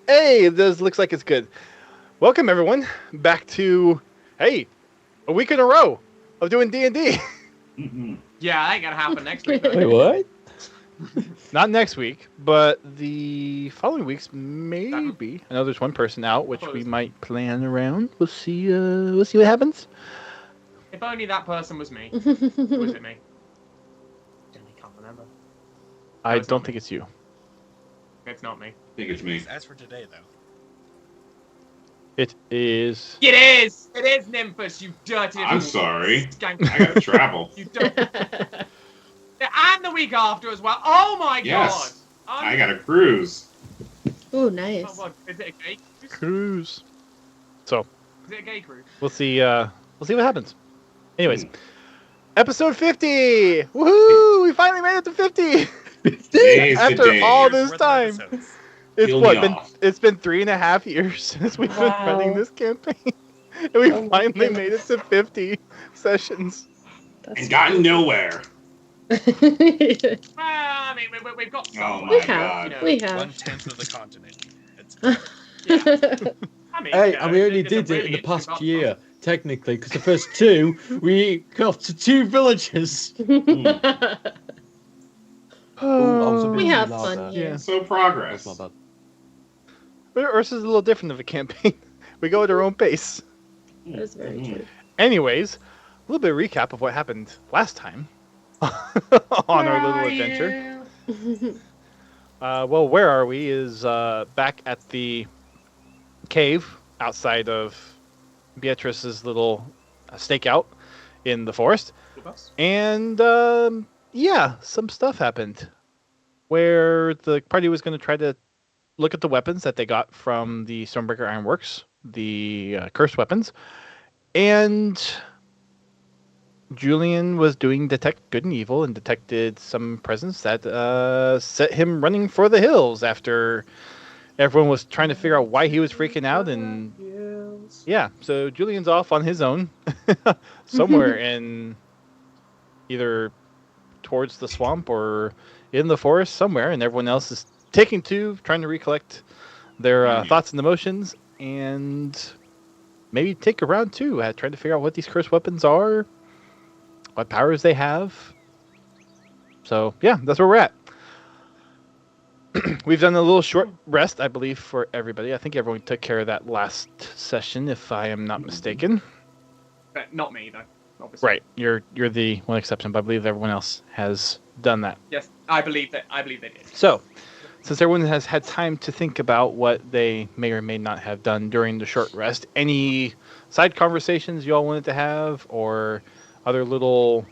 Hey, this looks like it's good. Welcome everyone back to a week in a row of doing D&D. Yeah, that ain't gonna happen next week. Wait, what? Not next week, but the following weeks maybe. I know there's one person out, which we might plan around. We'll see. We'll see what happens. If only that person was me. Was it me? I can't remember. I don't think it's you. It's not me. I think it's me. As for today, though. It is. It is! It is Nymphus, you dirty I'm sorry. skank. I gotta travel. You don't. And the week after as well. Oh my Yes. god! I got a cruise. Oh, nice. Oh, what? Is it a gay cruise? Cruise. So Is it a gay cruise? we'll see. We'll see what happens. Anyways, episode 50. Woohoo! We finally made it to 50. Days to After days. all Years this worth of time. episodes. It's Kill what me been? off. It's been 3.5 years since we've been running this campaign, and we Oh my finally goodness. made it to 50 sessions. And gotten nowhere. Well, I mean, we've got some. Oh We my have. god. We have. 1/10 of the continent. It's I mean, Hey, you know, and we only it's a did it really in the past interesting year, technically, because the first two, we got off to 2 villages. Oh, I was a bit We have loud fun there. here. So progress. That's not bad. But ours is a little different of a campaign. We go at our own pace. That's very true. Anyways, a little bit of recap of what happened last time on our little adventure. Well, where are we? Is back at the cave outside of Beatrice's little stakeout in the forest. And yeah, some stuff happened where the party was going to try to look at the weapons that they got from the Stormbreaker Ironworks, the cursed weapons, and Julien was doing detect good and evil and detected some presence that set him running for the hills after everyone was trying to figure out why he was freaking out. And yeah, so Julian's off on his own somewhere in either towards the swamp or in the forest somewhere, and everyone else is taking two, trying to recollect their thoughts and emotions, and maybe take a round two at trying to figure out what these cursed weapons are, what powers they have. So yeah, that's where we're at. We've done a little short rest, I believe, for everybody. I think everyone took care of that last session, if I am not mistaken. Not me, though. Obviously. Right, you're the one exception, but I believe everyone else has done that. Yes, I believe they did. So, since everyone has had time to think about what they may or may not have done during the short rest, any side conversations you all wanted to have, or other little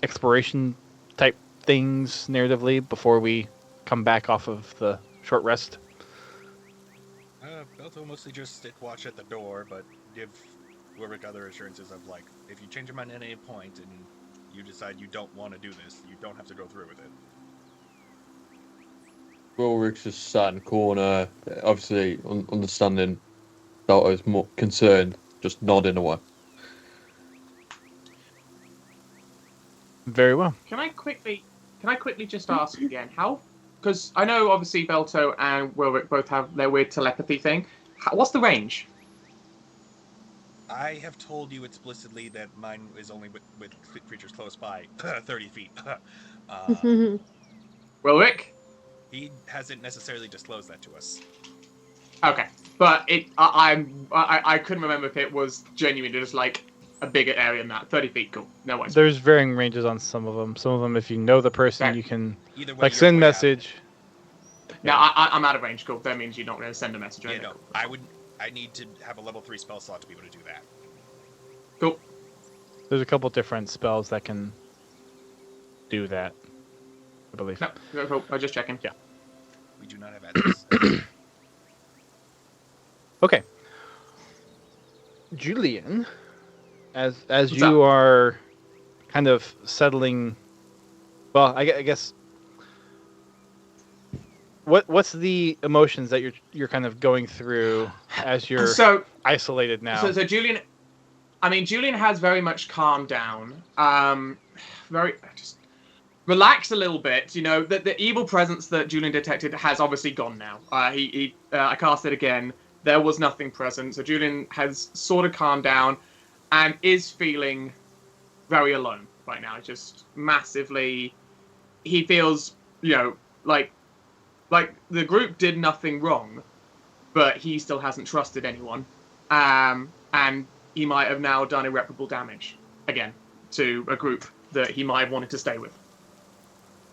exploration type things narratively before we come back off of the short rest? Belto mostly just sit watch at the door, but give Wilrick other assurances of, like, if you change your mind at any point and you decide you don't want to do this, you don't have to go through with it. Wilrick's just sat in the corner, obviously understanding Belto's more concerned, just nodding away. Very well. Can I quickly just ask again how? Because I know obviously Belto and Wilrick both have their weird telepathy thing. What's the range? I have told you explicitly that mine is only with creatures close by, 30 feet. Wilrick? He hasn't necessarily disclosed that to us. Okay, but I couldn't remember if it was genuinely just like a bigger area than that. 30 feet, cool. No worries. There's varying ranges on some of them. Some of them, if you know the person, Okay. you can Either way, like you're send way out. message. Now I'm out of range, cool. That means you're not going to send a message or Yeah, anything. no, I need to have a level 3 spell slot to be able to do that. Cool. There's a couple different spells that can do that, I believe. No, cool. I'm just checking. Yeah. We do not have access. Okay. Julien, as What's you up? are kind of settling, well, I guess what's the emotions that you're kind of going through as you're So isolated now? So Julien, I mean, Julien has very much calmed down. relax a little bit. You know, the evil presence that Julien detected has obviously gone now. I cast it again. There was nothing present. So Julien has sort of calmed down and is feeling very alone right now. Just massively. He feels, like the group did nothing wrong, but he still hasn't trusted anyone. And he might have now done irreparable damage again to a group that he might have wanted to stay with.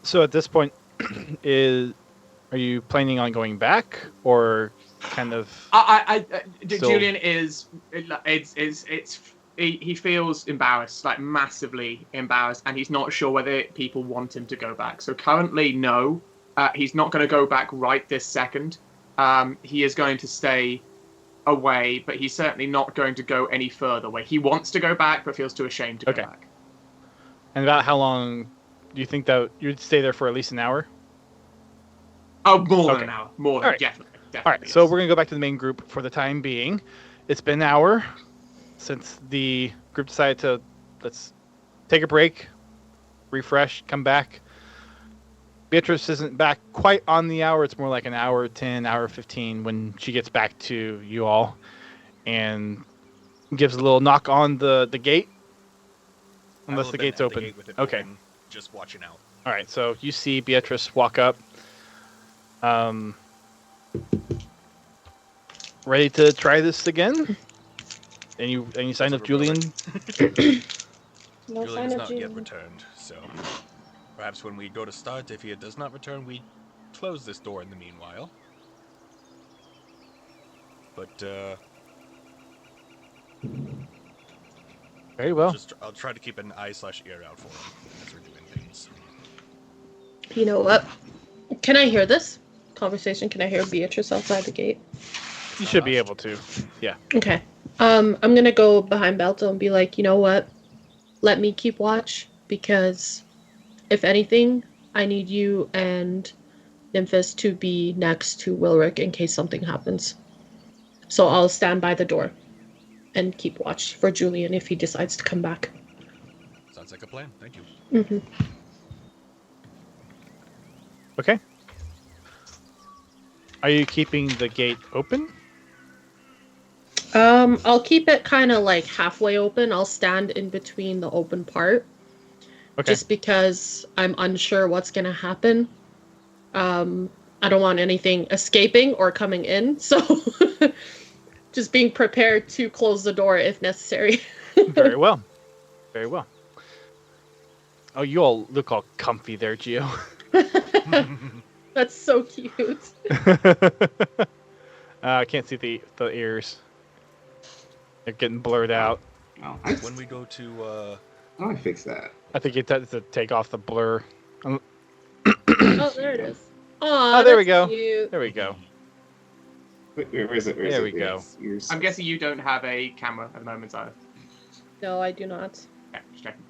So at this point, are you planning on going back, or kind of? Julien is he feels embarrassed, like massively embarrassed, and he's not sure whether people want him to go back. So currently, no, he's not going to go back right this second. He is going to stay away, but he's certainly not going to go any further away. He wants to go back, but feels too ashamed to go back. And about how long do you think that you'd stay there for? At least an hour? Oh, more than an hour. More than, All right. definitely. All right, so we're going to go back to the main group for the time being. It's been an hour since the group decided to, let's take a break, refresh, come back. Beatrice isn't back quite on the hour. It's more like an hour 10, hour 15 when she gets back to you all and gives a little knock on the gate. Unless the gate's open. Okay. Just watching out. All right, so you see Beatrice walk up. Ready to try this again? And you sign up Julien? No Julien sign has of not yet Julien. returned, so perhaps when we go to start, if he does not return, we close this door in the meanwhile. But Very well. I'll try to keep an eye/ear out for him as we're doing things. You know what? Can I hear this conversation? Can I hear Beatrice outside the gate? You should be able to. Yeah. Okay. I'm gonna go behind Belto and be like, you know what? Let me keep watch, because if anything, I need you and Nymphis to be next to Wilrick in case something happens. So I'll stand by the door and keep watch for Julien if he decides to come back. Sounds like a plan. Thank you. Mm-hmm. Okay. Are you keeping the gate open? I'll keep it kind of like halfway open. I'll stand in between the open part. Okay. Just because I'm unsure what's going to happen. I don't want anything escaping or coming in. So just being prepared to close the door if necessary. Very well. Very well. Oh, you all look all comfy there, Gio. That's so cute. I can't see the ears. They're getting blurred out. Oh, When we go to how do I fix that? I think you have to take off the blur. Oh, there it is. Aw, Oh, there we that's go. cute. There we go. Wait, where is it? Where is There it? we go. Yes, yours. I'm guessing you don't have a camera at the moment, either. No, I do not. Yeah, just checking.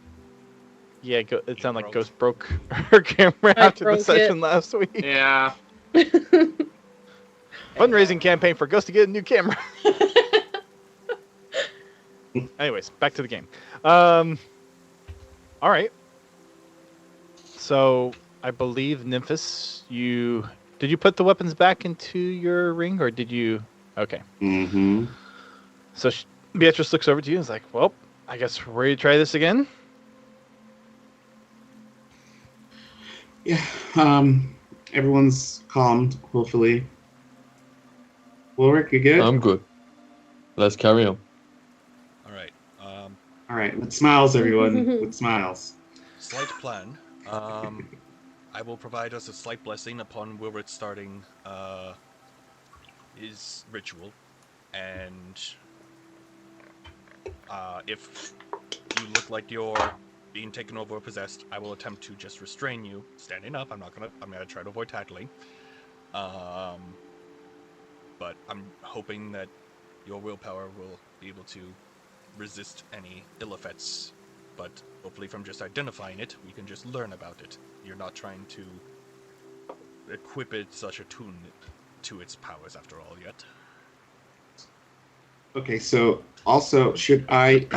Yeah, it sounded like broke. Ghost broke her camera I after the broke session it. last week. Yeah. Fundraising campaign for Ghost to get a new camera. Anyways, back to the game. All right. So I believe Nymphis, did you put the weapons back into your ring, or did you? Okay. Mm-hmm. So Beatrice looks over to you and is like, "Well, I guess we're ready to try this again." Yeah. Everyone's calmed, hopefully. Wilrick, you good? I'm good. Let's carry on. all right. All right. With smiles, everyone. With smiles. Slight plan. I will provide us a slight blessing upon Wilrick starting his ritual, and if you look like you're being taken over or possessed, I will attempt to just restrain you, standing up. I'm gonna try to avoid tackling. But I'm hoping that your willpower will be able to resist any ill effects. But hopefully from just identifying it, we can just learn about it. You're not trying to equip it such attune to its powers after all yet. Okay, so also, should I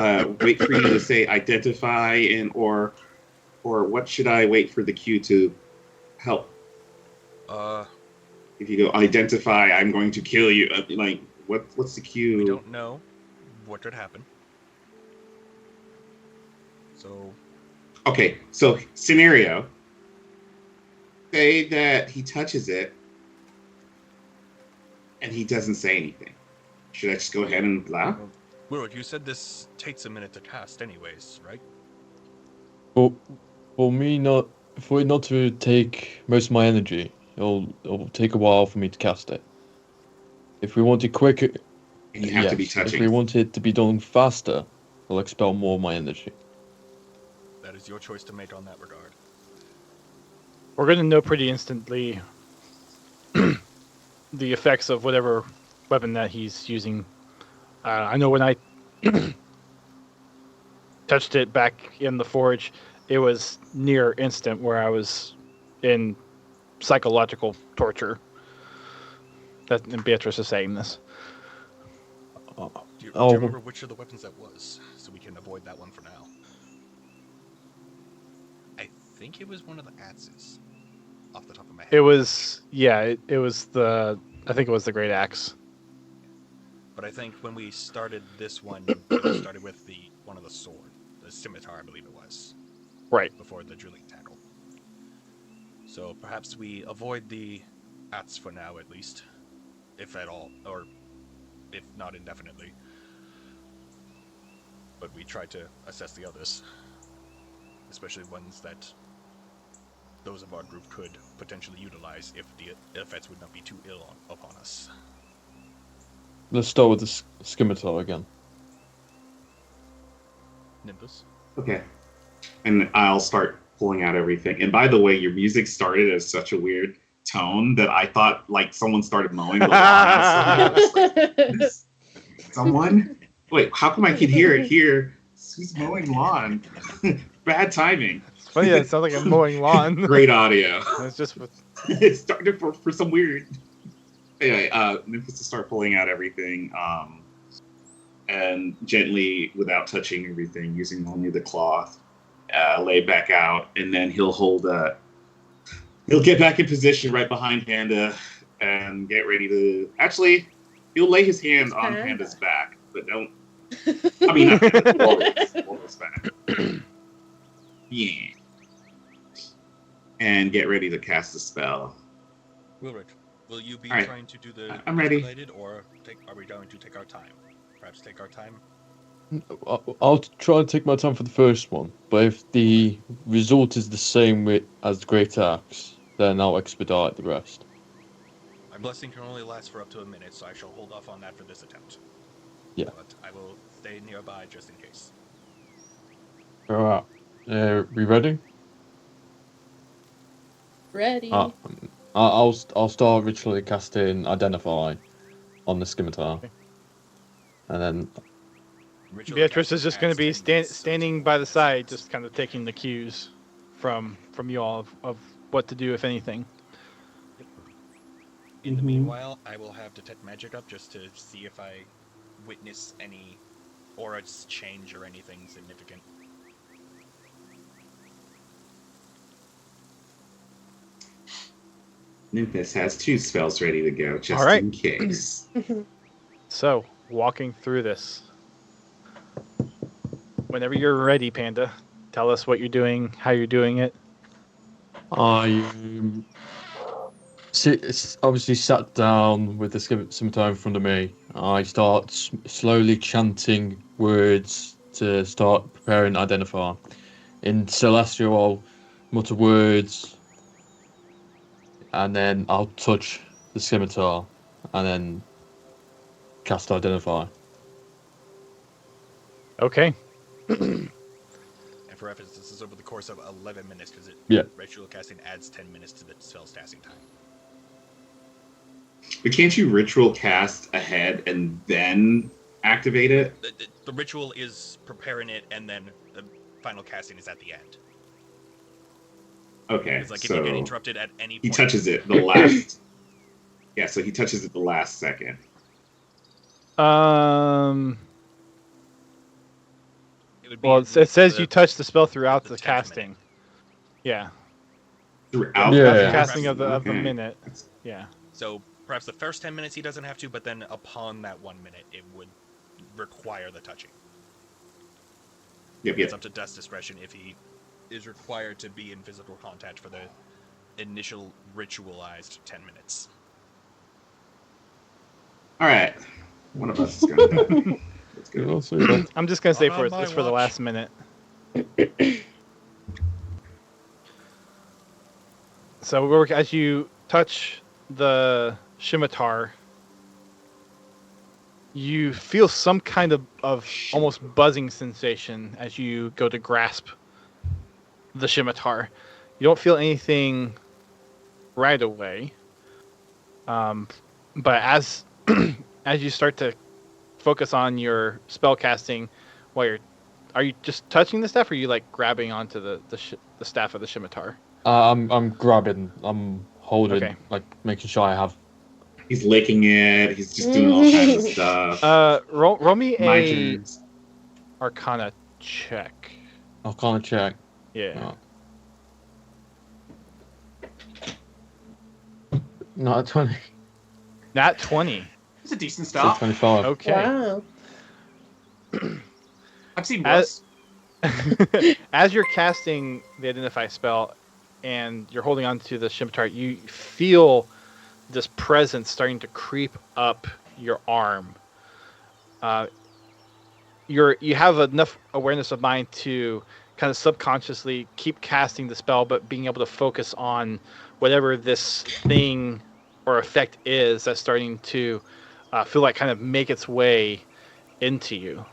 wait for you to say identify or or what should I wait for the cue to help? If you go identify, I'm going to kill you. Like, what's the cue? We don't know what could happen. So. Okay, so scenario. Say that he touches it, and he doesn't say anything. Should I just go ahead and laugh? Wilrick, you said this takes a minute to cast, anyways, right? Well, for it not to take most of my energy, it'll take a while for me to cast it. If we want it quicker, You have to be touching. If we want it to be done faster, it'll expel more of my energy. That is your choice to make on that regard. We're going to know pretty instantly the effects of whatever weapon that he's using. I know when I touched it back in the forge, it was near instant where I was in psychological torture. And Beatrice is saying this. Do you remember which of the weapons that was, so we can avoid that one for now? I think it was one of the axes, off the top of my head. It was, yeah, it was I think it was the Great Axe. But I think when we started this one, we started with one of the sword, the scimitar, I believe it was. Right. Before the drilling tackle. So perhaps we avoid the axe for now, at least, if at all, or if not indefinitely. But we try to assess the others, especially ones that those of our group could potentially utilize if the effects would not be too ill upon us. Let's start with the scimitar again. Nimbus? Okay. And I'll start pulling out everything. And by the way, your music started as such a weird tone that I thought like someone started mowing the lawn outside. Like, someone? Wait, how come I can hear it here? Who's mowing lawn? Bad timing. Oh yeah, it sounds like I'm mowing lawn. Great audio. It's just It started for some weird. Anyway, Memphis to start pulling out everything, and gently, without touching everything, using only the cloth, lay back out, and then he'll he'll get back in position right behind Panda, and get ready to. Actually, he'll lay his hand on Panda's back, but don't. I mean, not Panda, Walrus back. Yeah. And get ready to cast the spell. Wilrick, will you be right. trying to do the I'm ready. related, or are we going to take our time? Perhaps take our time? I'll try to take my time for the first one, but if the result is the same as the Great Axe, then I'll expedite the rest. My blessing can only last for up to a minute, so I shall hold off on that for this attempt. Yeah. But I will stay nearby just in case. Alright. We ready? Ready. I'll start ritually casting Identify on the scimitar. Okay. And then Beatrice is just going to be standing by the side, just kind of taking the cues from you all of what to do, if anything. In the meanwhile, I will have Detect Magic up just to see if I witness any auras change or anything significant. Memphis has 2 spells ready to go, just All right. in case. So, walking through this. Whenever you're ready, Panda, tell us what you're doing, how you're doing it. I obviously sat down with the scimitar in front of me. I start slowly chanting words to start preparing Identify. In Celestial, I'll mutter words, and then I'll touch the scimitar, and then cast Identify. Okay. And for reference, this is over the course of 11 minutes, because ritual casting adds 10 minutes to the spell's casting time. But can't you ritual cast ahead and then activate it? The ritual is preparing it, and then the final casting is at the end. Okay, It's like if so you get interrupted at any point. he touches it the last. Yeah, so he touches it the last second. It would be Well, it says the you touch the spell throughout the 10th casting. minute. Yeah. Throughout Yeah. That's the the casting of the Okay. minute. Yeah. So perhaps the first 10 minutes he doesn't have to, but then upon that 1 minute, it would require the touching. Yep, It's yep. up to Dust's discretion if he is required to be in physical contact for the initial ritualized 10 minutes. All right. One of us is going to die. Let's Yeah, go. I'll say that. I'm just gonna say Not for on my it's for the watch. last minute. So Wilrick, as you touch the scimitar, you feel some kind of almost buzzing sensation as you go to grasp the scimitar. You don't feel anything right away, but as as you start to focus on your spell casting, while are you just touching the staff, or are you like grabbing onto the staff of the scimitar? I'm grabbing. I'm holding. Okay. Like making sure I have. He's licking it. He's just doing all kinds of stuff. Roll me My a turn. Arcana check. I'll kind of check. Yeah. Not a 20. Nat 20. It's a decent So start. 25. Okay. Wow. I've seen As- worse. As you're casting the Identify spell and you're holding on to the scimitar, you feel this presence starting to creep up your arm. You have enough awareness of mind to kind of subconsciously keep casting the spell, but being able to focus on whatever this thing or effect is that's starting to feel like kind of make its way into you.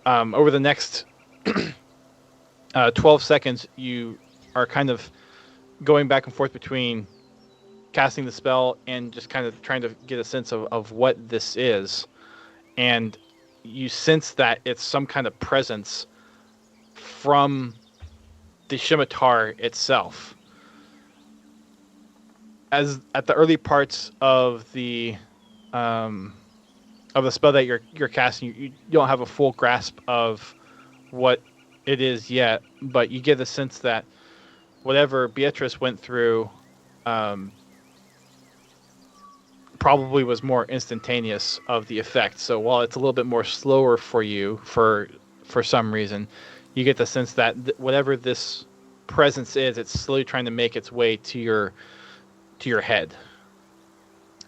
Over the next 12 seconds, you are kind of going back and forth between casting the spell and just kind of trying to get a sense of what this is. And you sense that it's some kind of presence from the scimitar itself. As at the early parts of the spell that you're casting, you don't have a full grasp of what it is yet, but you get the sense that whatever Beatrice went through probably was more instantaneous of the effect. So while it's a little bit more slower for you for some reason, you get the sense that whatever this presence is, it's slowly trying to make its way to your head.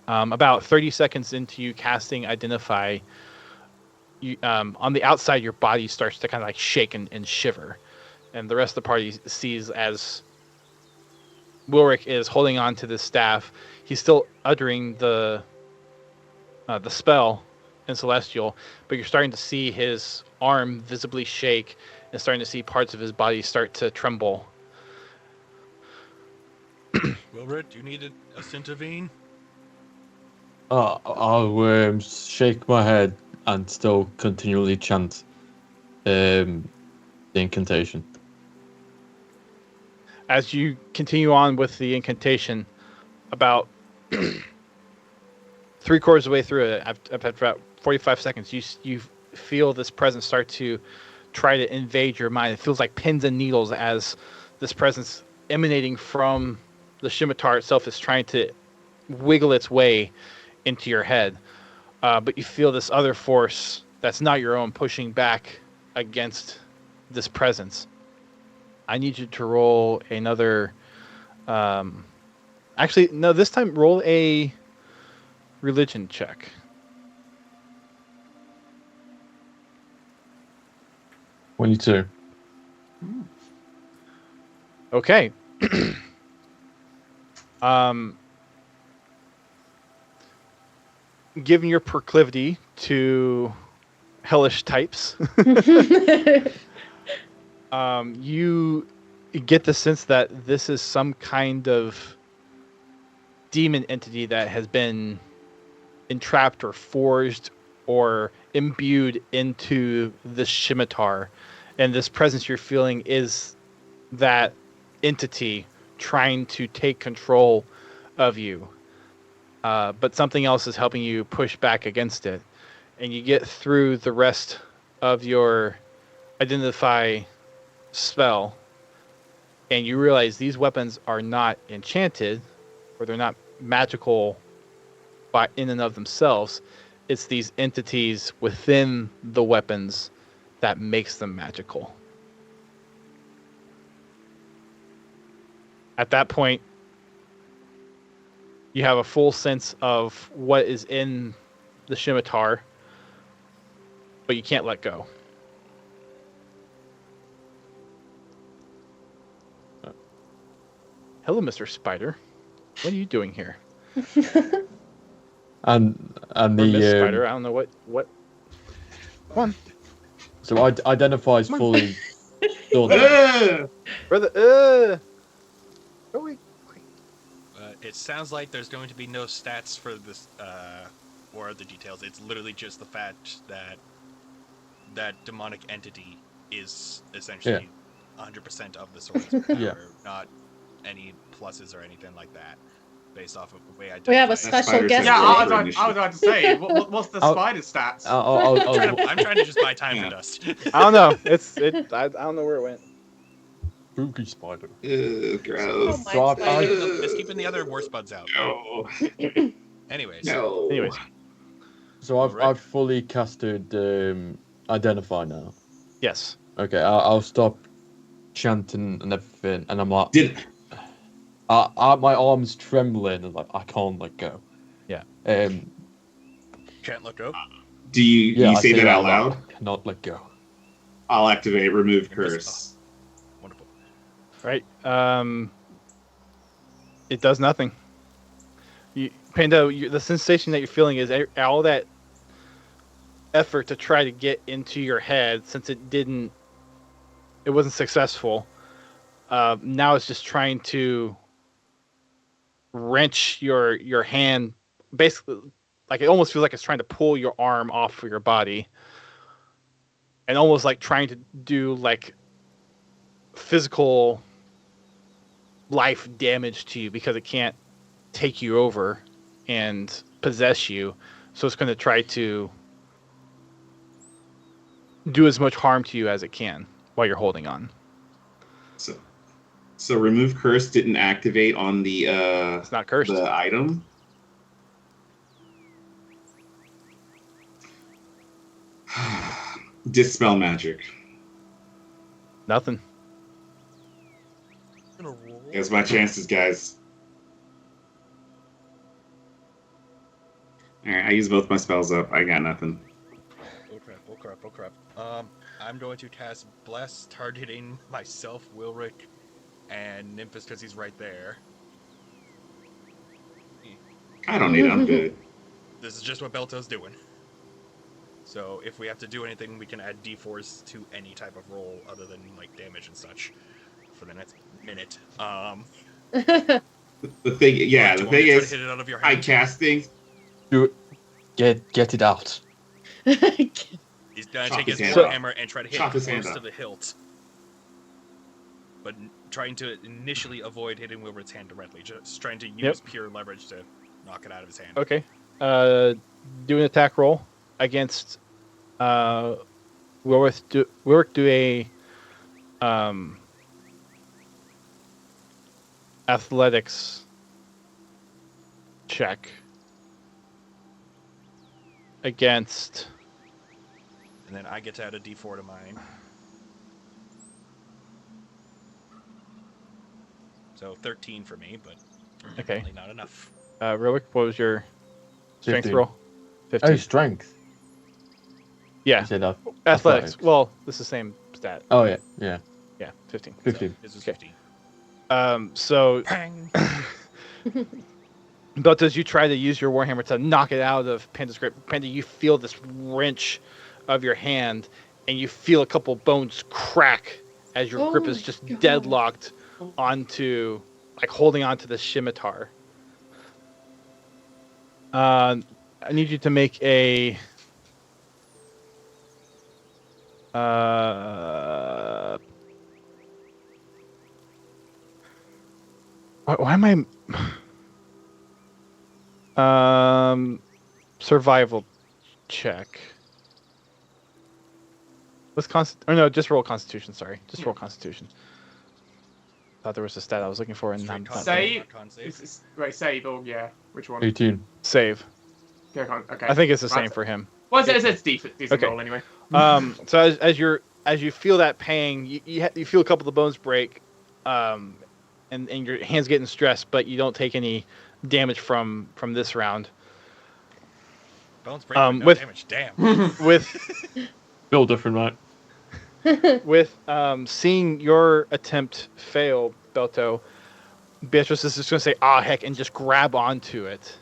About 30 seconds into you casting Identify, you, on the outside, your body starts to kind of like shake and shiver. And the rest of the party sees as Wilrick is holding on to the staff. He's still uttering the spell in Celestial, but you're starting to see his arm visibly shake and starting to see parts of his body start to tremble. Wilrick, do you need us to intervene? I'll shake my head and still continually chant the incantation. As you continue on with the incantation, about 3/4 of the way through it, I've had about 45 seconds. You feel this presence start to try to invade your mind. It feels like pins and needles as this presence emanating from the scimitar itself is trying to wiggle its way into your head. But you feel this other force that's not your own pushing back against this presence. I need you to roll another... actually, no, this time roll a religion check. When you two. Okay. Given your proclivity to hellish types, you get the sense that this is some kind of demon entity that has been entrapped or forged or imbued into this scimitar. And this presence you're feeling is that entity trying to take control of you. But something else is helping you push back against it. And you get through the rest of your Identify spell, and you realize these weapons are not enchanted, or they're not magical by in and of themselves. It's these entities within the weapons that makes them magical. At that point, you have a full sense of what is in the scimitar, but you can't let go. Hello, Mr. Spider. What are you doing here? And Or the Miss Spider, I don't know what. Come on, so identifies Come on. fully. done. brother. Go away. It sounds like there's going to be no stats for this, or other details. It's literally just the fact that that demonic entity is essentially 100% of the swordsman. Yeah. Or not any pluses or anything like that, based off of the way I. We have a identify it. special guest. Yeah, I today. was about to say, what's the I'll- spider stats? I'm trying to just buy time for dust. I don't know. I don't know where it went. Spooky spider. Gross. Oh my So God. Just keeping the other worst buds out. No. Anyways, No. Anyways, So I've Right. I've fully casted identify now. yes. Okay, I'll stop chanting and everything, and I'm like, Did my arms trembling, and like I can't let go. Yeah. can't let go. do you Yeah, you I say that out loud? I cannot let go. I'll activate remove curse. Wonderful. Right. It does nothing. Panda, the sensation that you're feeling is all that effort to try to get into your head, since it wasn't successful. Now it's just trying to wrench your hand, basically, like it almost feels like it's trying to pull your arm off of your body, and almost like trying to do like physical life damage to you because it can't take you over and possess you. So it's going to try to do as much harm to you as it can while you're holding on. So remove curse didn't activate on the It's not cursed. item. Dispel magic. Nothing. I'm gonna roll. There's my chances, guys. Alright, I use both my spells up. I got nothing. Oh crap. I'm going to cast Bless, targeting myself, Wilrick, and Nymphus because he's right there. I don't need it. I'm good. This is just what Belto's doing. So if we have to do anything, we can add D4s to any type of roll other than like damage and such for the next minute. The thing, yeah, do the you want me thing to try to is, hit it out of your I hand? cast things. Do it. Get it out. He's gonna Chop take his his hand warhammer and try to hit Chop his hand close to off. the hilt, but trying to initially avoid hitting Wilbert's hand directly, just trying to use pure leverage to knock it out of his hand. Okay. Do an attack roll against Wilrick. Do a athletics check against. And then I get to add a D4 to mine. So 13 for me, but Okay. really not enough. Wilrick, what was your strength 15. roll? 15. Oh, strength. Yeah. You said Athletics. Well, it's the same stat. Oh yeah. Yeah, 15. 15. So, this is Okay. 15. So, Pang! but as you try to use your warhammer to knock it out of Panda's grip, Panda, you feel this wrench of your hand, and you feel a couple bones crack as your grip is just God. deadlocked onto, like holding onto the scimitar. I need you to make a. Why am I? Survival check. What's Oh no, just roll Constitution. Sorry, just roll Constitution. thought there was a stat I was looking for, and Straight I'm con not Save. save. Con save. Right, save or yeah, which one? 18. save. Okay. I think it's the Right. same for him. Well, it's decent Okay. roll anyway. So as you feel that pain, you feel a couple of the bones break, and your hands getting stressed, but you don't take any damage from this round. Bones break, but no with- damage. Damn. With Built different, right? with seeing your attempt fail, Belto, Beatrice is just going to say "ah heck" and just grab onto it,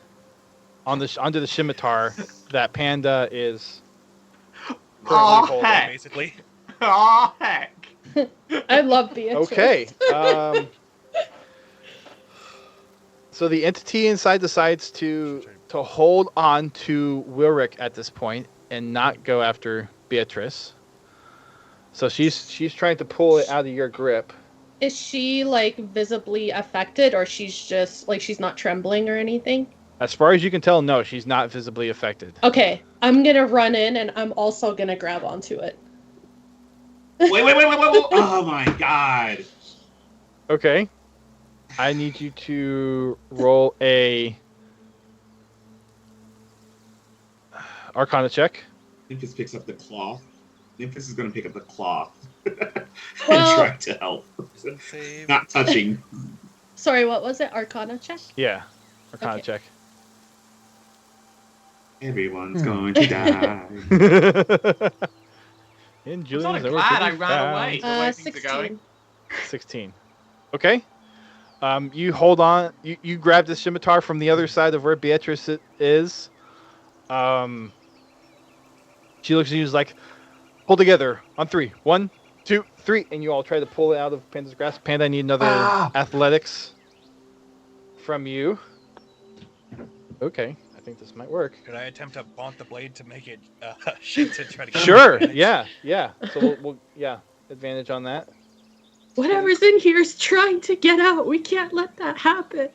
onto the scimitar that Panda is currently Oh, holding. heck. Basically. Oh heck! I love Beatrice. Okay. So the entity inside decides to hold on to Wilrick at this point and not go after Beatrice. So she's trying to pull it out of your grip. Is she like visibly affected, or she's just like she's not trembling or anything? As far as you can tell, no, she's not visibly affected. Okay, I'm gonna run in and I'm also gonna grab onto it. Wait. Oh my god. Okay. I need you to roll a Arcana check. Nymphis picks up the cloth. Nymphis is going to pick up the cloth and Well- try to help. Wisdom save. Not touching. Sorry, what was it? Arcana check? Yeah. Arcana Okay. check. Everyone's going to die. In I'm Julian's sort of over glad I 50 ran pounds. away. The way things are going. 16. 16. Okay. You hold on. You grab the scimitar from the other side of where Beatrice is. She looks at you like, hold together on 3. 1, 2, 3. And you all try to pull it out of Panda's grasp. Panda, I need another athletics from you. Okay. I think this might work. Could I attempt to bonk the blade to make it shit to try to get Sure. advantage? Yeah. So we'll advantage on that. Whatever's in here is trying to get out. We can't let that happen.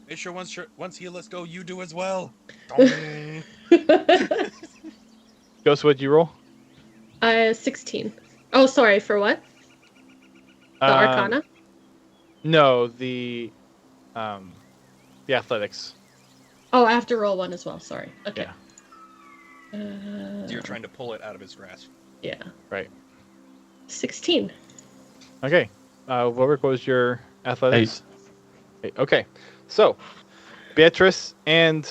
Make sure once he lets go, you do as well. Ghost, what'd you roll? 16. Oh, sorry, for what? The Arcana? No, the athletics. Oh, I have to roll one as well. Sorry. Okay. Yeah. You're trying to pull it out of his grasp. Yeah. Right. 16. Okay. Wilrick, what was your athletics? 8. Okay. So, Beatrice and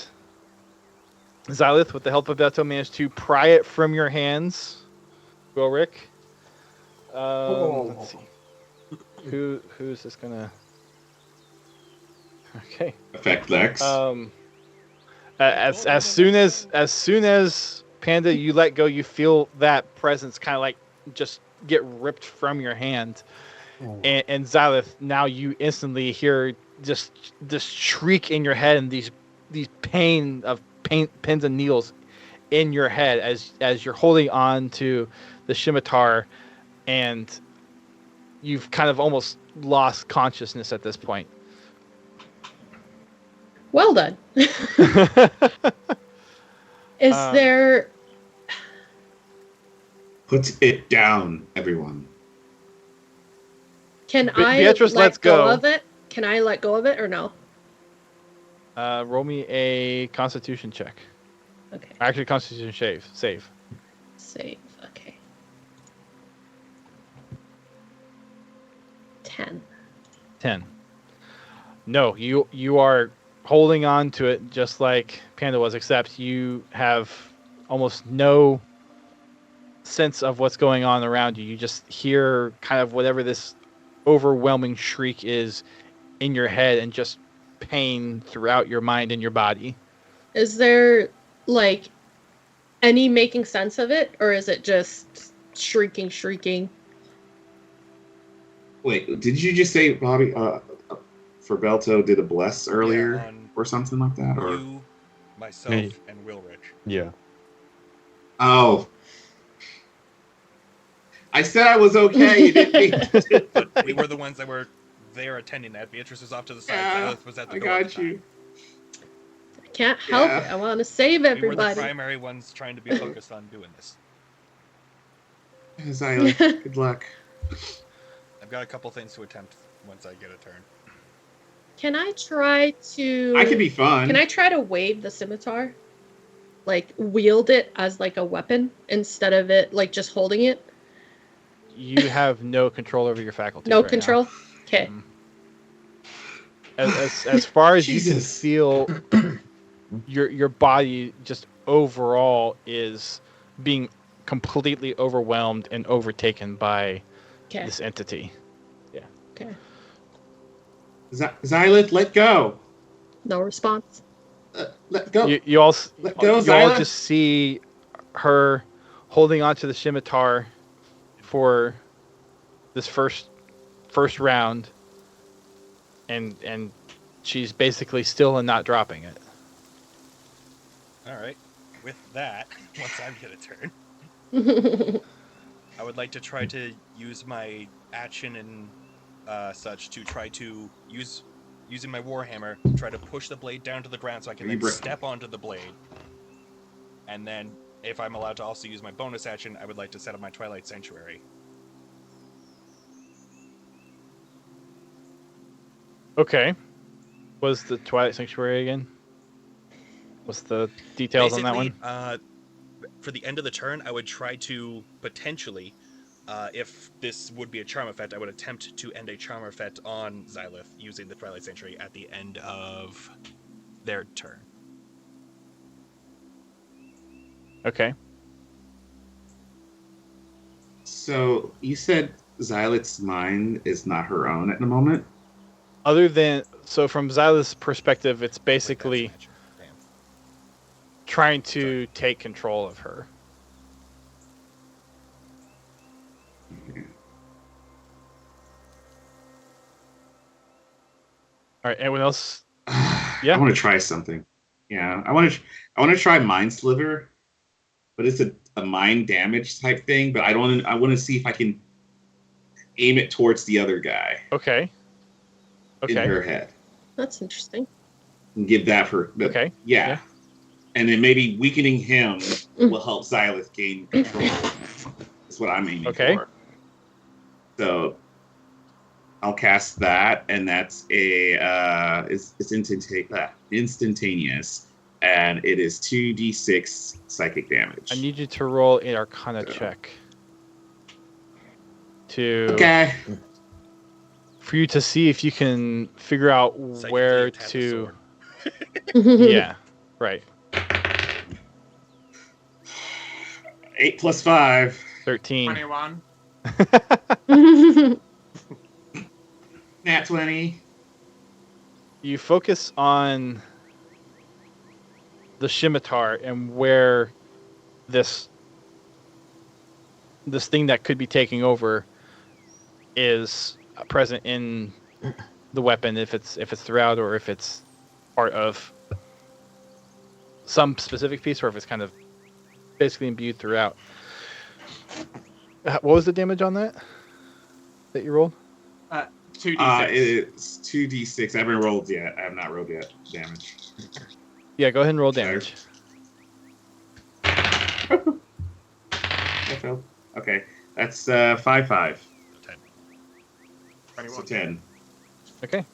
Xylith, with the help of Beto, managed to pry it from your hands. Wilrick. Let's see. Who's this gonna? Okay. Effect Lex. As soon as Panda, you let go, you feel that presence kind of like just get ripped from your hand. And Xylith, now you instantly hear just this shriek in your head and these pins and needles in your head as you're holding on to the scimitar, and you've kind of almost lost consciousness at this point. Well done. Is there... Put it down, everyone. Can I Beatrice let lets go go. of it? Can I let go of it or no? Roll me a Constitution check. Okay. Actually, Constitution save. Save. Okay. 10. 10. No, you are holding on to it just like Panda was, except you have almost no sense of what's going on around you. You just hear kind of whatever this overwhelming shriek is in your head and just pain throughout your mind and your body. Is there, like, any making sense of it? Or is it just shrieking? Wait, did you just say Bobby for Belto did a bless earlier Yeah, on or something like that? Or you, myself, Me. and Wilrick. Yeah. oh, I said I was okay. You didn't mean to. We were the ones that were there attending that. Beatrice was off to the side. Yeah, Xylith was at the I door at got the time. you. I can't help Yeah. it. I want to save We were the everybody. primary ones trying to be focused on doing this. Xylith, good luck. I've got a couple things to attempt once I get a turn. Can I try to? I could be fun. Can I try to wave the scimitar? Like wield it as like a weapon instead of it like just holding it? You have no control over your faculties. No right control? now. Okay. As far as you can Jesus. feel, your body just overall is being completely overwhelmed and overtaken by Okay. this entity. Okay. Xylith, let go. No response. Let go. You all Let go, you all Xylith. just see her holding onto the scimitar for this first round, and she's basically still and not dropping it. All right. With that, once I get a turn, I would like to try to use my action and such to try to using my warhammer, try to push the blade down to the ground so I can then step onto the blade. And then, if I'm allowed to also use my bonus action, I would like to set up my Twilight Sanctuary. Okay. What's the Twilight Sanctuary again? What's the details on that one? For the end of the turn, I would try to potentially, if this would be a charm effect, I would attempt to end a charm effect on Xylith using the Twilight Sanctuary at the end of their turn. Okay. So you said Xylith's mind is not her own at the moment? Other than from Xylith's perspective, it's basically Wait, that's an action. trying to take control of her. All right. Anyone else? Yeah. I want to try something. Yeah, I want to try Mind Sliver, but it's a mind damage type thing. But I want to see if I can aim it towards the other guy. Okay. In her head. That's interesting. And give that her. Okay. Yeah. Yeah. And then maybe weakening him will help Xylith gain control. That's what I'm aiming for. So I'll cast that, and that's it's instantaneous, and it is 2d6 psychic damage. I need you to roll an Arcana check. Okay. For you to see if you can figure out Psychically where attack the to. sword. Yeah. Right. 8 plus 5. 13. 21. Nat 20. You focus on the scimitar and where this thing that could be taking over is present in the weapon, if it's throughout or if it's part of some specific piece or if it's kind of basically imbued throughout. What was the damage on that you rolled? 2d6. It's 2d6. I haven't rolled yet. I have not rolled yet. Damage. Yeah, go ahead and roll damage. I failed. Okay, that's 5/5. 10. 21. So 10. Okay.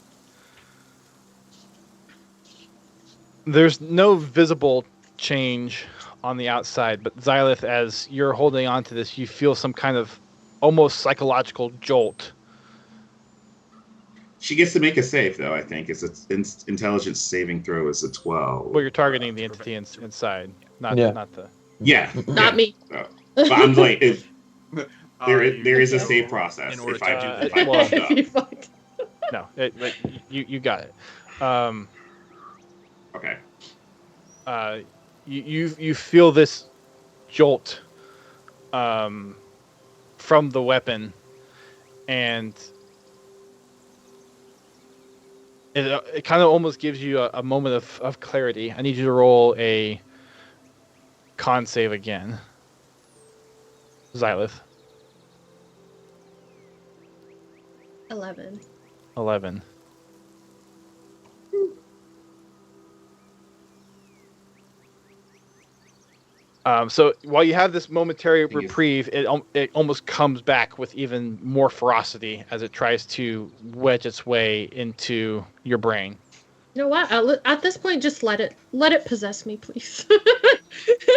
There's no visible change on the outside, but Xylith, as you're holding on to this, you feel some kind of almost psychological jolt. She gets to make a save, though, I think. It's intelligence saving throw is a 12. Well, you're targeting the entity inside, not the... Yeah. Not me. So, but I'm like, there you is a know. save process. In order If to I do if that. I Well, fucked up. You fucked. No, you got it. Okay. You feel this jolt from the weapon, and it kind of almost gives you a moment of clarity. I need you to roll a con save again, Xylith. 11. 11. So while you have this momentary Thing is- reprieve, it almost comes back with even more ferocity as it tries to wedge its way into your brain. You know what? At this point, just let it possess me, please.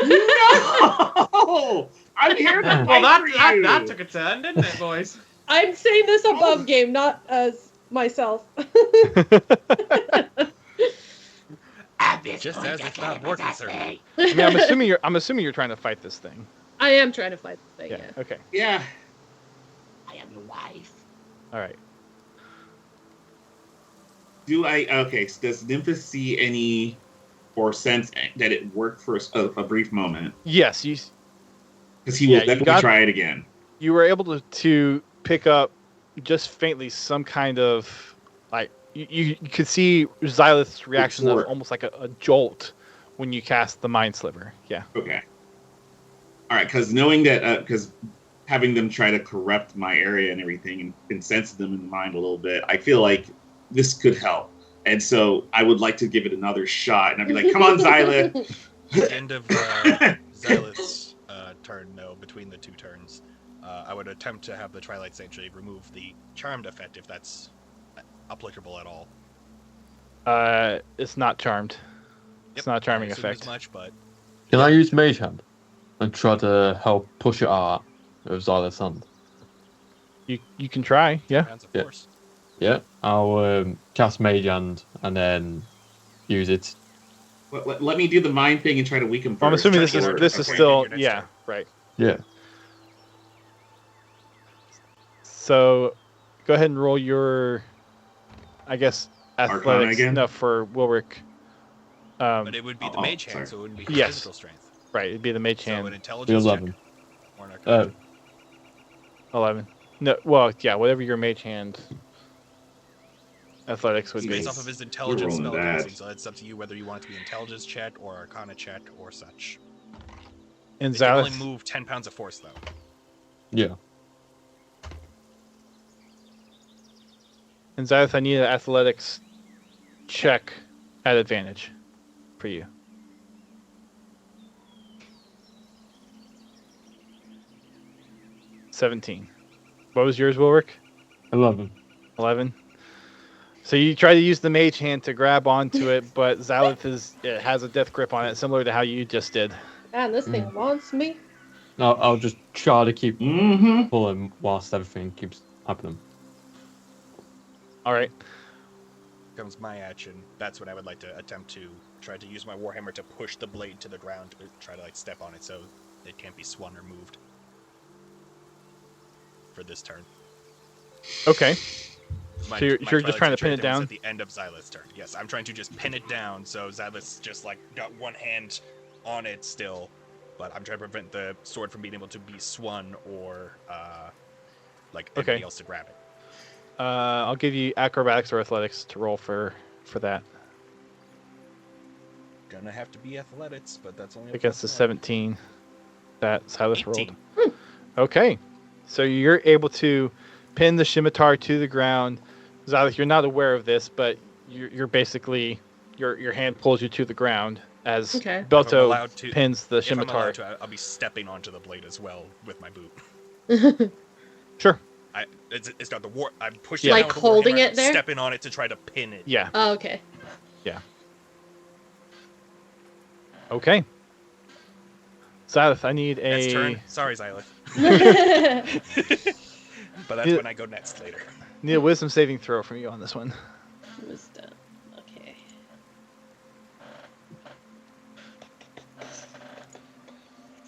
No! I'm here to Well, fight for you. that took a turn, didn't it, boys? I'm saying this above game, not as myself. Just as it's not more concerning. I mean, I'm assuming you're trying to fight this thing. I am trying to fight the thing. Yeah. Okay. Yeah. I am your wife. All right. Okay, so does Nymphus see any or sense that it worked for a brief moment? Yes, Because he will you definitely got- try it again. you were able to pick up just faintly some kind of like you could see Xylith's reaction of sword. almost like a jolt when you cast the Mind Sliver. Yeah. Okay. All right, because knowing that, because having them try to corrupt my area and everything and sense them in the mind a little bit, I feel like this could help. And so I would like to give it another shot. And I'd be like, come on, Xylith. At the end of Xylith's turn, though, between the two turns, I would attempt to have the Twilight Sanctuary remove the charmed effect if that's applicable at all. It's not charmed. It's not a charming I assume effect. as much, but Can I use Mage Hand and try to help push it out of Xylith's hand? You can try. Yeah. hands of Yeah. course. Yeah, I'll cast Mage Hand and then use it. Let me do the mind thing and try to weaken first. Well, I'm assuming this Or- is okay. still Your next yeah turn. right. Yeah. So, go ahead and roll your, I guess, Arcana athletics. again? No, for Wilrick. But it would be the Oh, mage sorry. hand, so it wouldn't be his Yes. physical strength. Right, it'd be the mage So an hand. intelligence The check 11. or an arcana. 11. No, well, yeah, whatever your mage hand athletics would It's be. based off of his intelligence rolling spell bad. casting, so it's up to you whether you want it to be intelligence check or arcana check or such. And It can only Xylith, move 10 pounds of force, though. Yeah. I need an athletics check at advantage for you. $17. What was yours, Wilrick? 11. 11. So you try to use the mage hand to grab onto it, but Xylith it has a death grip on it, similar to how you just did. Man, this thing wants me. I'll just try to keep Mm-hmm. pulling whilst everything keeps happening. All right. Comes my action. That's when I would like to attempt to try to use my warhammer to push the blade to the ground, to try to step on it so it can't be swung or moved. For this turn. Okay. My- So you're my just Twilight trying to pin Sanctuary it thing was down? At the end of Xylith's turn. Yes, I'm trying to just pin it down so Xylith's just got one hand on it still, but I'm trying to prevent the sword from being able to be swung or anybody Okay. else to grab it. I'll give you acrobatics or athletics to roll for that Gonna have to be athletics, but that's only a against the +1. 17 that Silas rolled. 18. Okay. So you're able to pin the scimitar to the ground. Xylith, you're not aware of this, but you're basically your hand pulls you to the ground as Okay. If I'm Belto allowed to- pins the If I'm scimitar. allowed to, I'll be stepping onto the blade as well with my boot. Sure. It's not the war. I'm pushing Yeah. it Like down with the holding warhammer, it there? stepping on it to try to pin it. Yeah. Oh, okay. Okay. Xylith, I need Next a turn. Sorry, Xylith. But that's Yeah. when I go next later. need a wisdom saving throw from you on this one. Wisdom. Okay.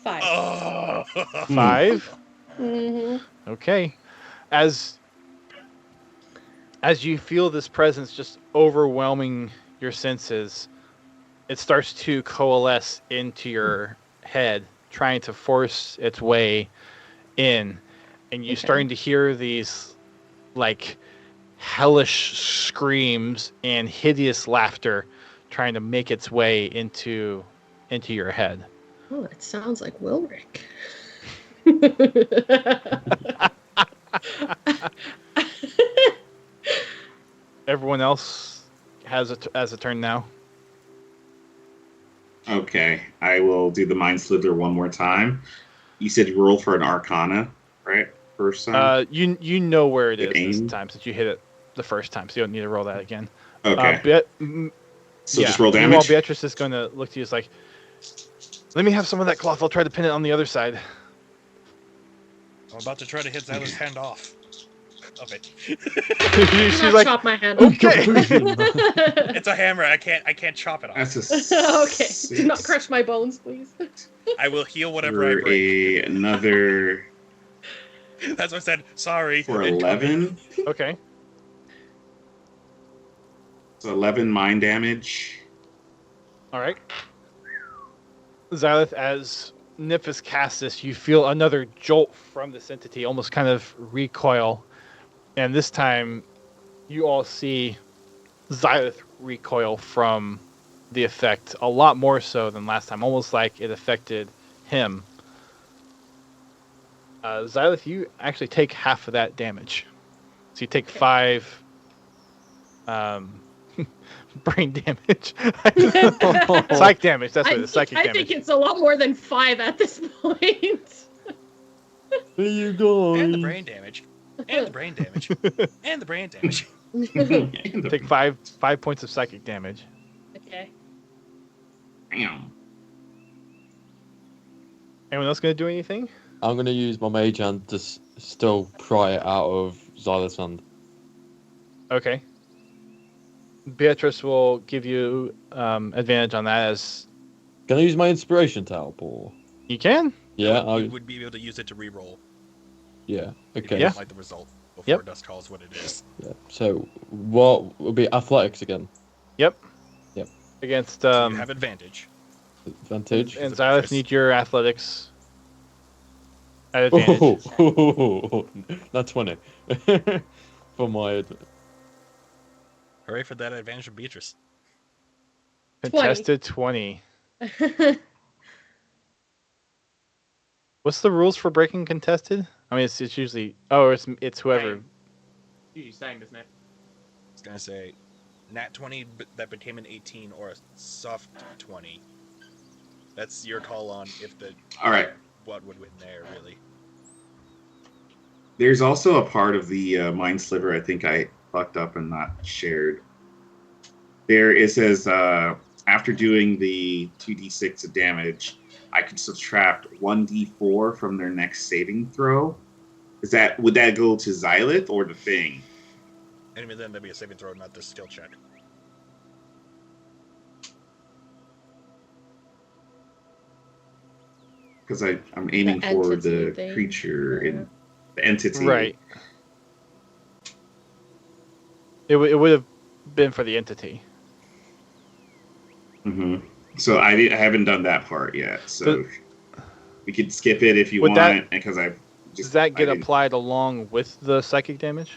Five. Oh. 5. Mm-hmm. Okay. As you feel this presence just overwhelming your senses, it starts to coalesce into your head, trying to force its way in, and you're Okay. starting to hear these like hellish screams and hideous laughter trying to make its way into your head. Oh, it sounds like Wilrick. Everyone else has a turn now. Okay, I will do the Mind Slither one more time. You said you roll for an Arcana, right? First time? You know where it Good is this aim. time since you hit it the first time, so you don't need to roll that again. Okay. So Yeah. just roll Meanwhile, damage? Beatrice is going to look to you as like, let me have some of that cloth. I'll try to pin it on the other side. I'm about to try to hit Zyla's hand off of it. She's Not like, chop my hand okay. It's a hammer. I can't chop it off. That's a Okay. Do not crush my bones, please. I will heal whatever I for break. another That's what I said. Sorry. for incoming. 11. Okay. So 11 mind damage. All right. Xylith, as Nymphis casts this, you feel another jolt from this entity, almost kind of recoil. And this time, you all see Xylith recoil from the effect a lot more so than last time, almost like it affected him. Xylith, you actually take half of that damage. So you take 5 brain damage. Psych damage, that's what it is, psychic I damage. think it's a lot more than 5 at this point. There you go. And the brain damage. And the brain damage. And the brain damage. Take 5 points of psychic damage. Okay. Damn. Anyone else going to do anything? I'm going to use my mage hand to still pry it out of Xyla's hand. Okay. Beatrice will give you advantage on that as Can I use my inspiration to help, or? you can. Yeah, You would be able to use it to re-roll. yeah, If okay. you don't like the result before Yep. Dust calls what it is. Yeah. So, what would be athletics again? Against You have advantage. Advantage? and It's a Xylith Beatrice. need your athletics at advantage. Oh, that's funny. For my... Hooray for that advantage of Beatrice. Contested 20. What's the rules for breaking contested? I mean, it's usually it's whoever. Same. Usually same, doesn't it? I was gonna say, nat 20 that became an 18 or a soft 20. That's your call on if the All right. what would win there, really. There's also a part of the Mind Sliver I think I fucked up and not shared. There it says after doing the 2d6 of damage, I can subtract 1d4 from their next saving throw. Would that go to Xylith or the thing? And then that'd be a saving throw, not the skill check. Because I'm aiming The for entity the thing, creature yeah. in the entity. Right. It would have been for the entity. hmm So I haven't done that part yet. So we could skip it if you Would want, that- because I just Does that get I didn't- applied along with the psychic damage?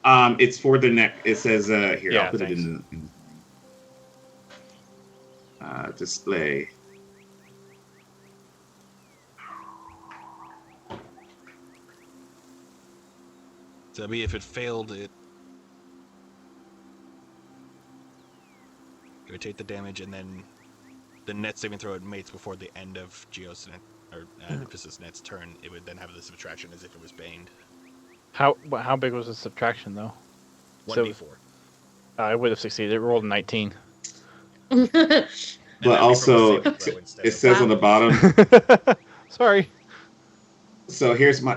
It's for the neck. It says here. Yeah, I'll put thanks. it in display. So that'd be if it failed, it would take the damage, and then the net saving throw it makes before the end of Geo's net, or Nymphis' net's turn. It would then have the subtraction as if it was baned. How big was the subtraction though? 1d4. I would have succeeded. It rolled a 19. And But that'd be from a also, saving throw instead it of- says on the bottom. Sorry. So here's my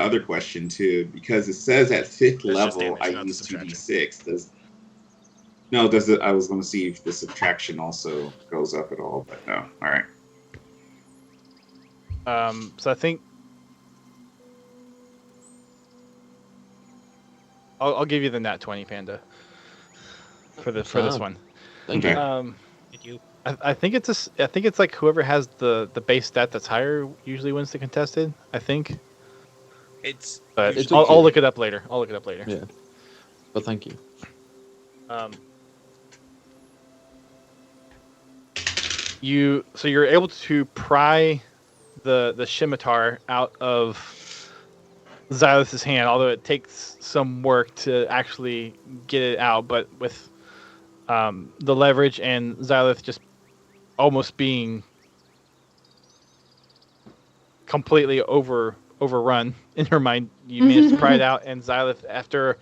other question too, because it says at 5th just level damage, I not the use subtraction. 2d6. I was going to see if the subtraction also goes up at all, but no. All right. So I think I'll give you the nat 20, Panda, for this one. Thank Okay. you. Thank you. I think it's like whoever has the base stat that's higher usually wins the contested. I think, It's but It's I'll okay. look it up later. Yeah. But thank you. You're able to pry the scimitar out of Xylith's hand, although it takes some work to actually get it out. But with the leverage and Xylith just almost being completely overrun in her mind. You manage to pry it out, and Xylith, after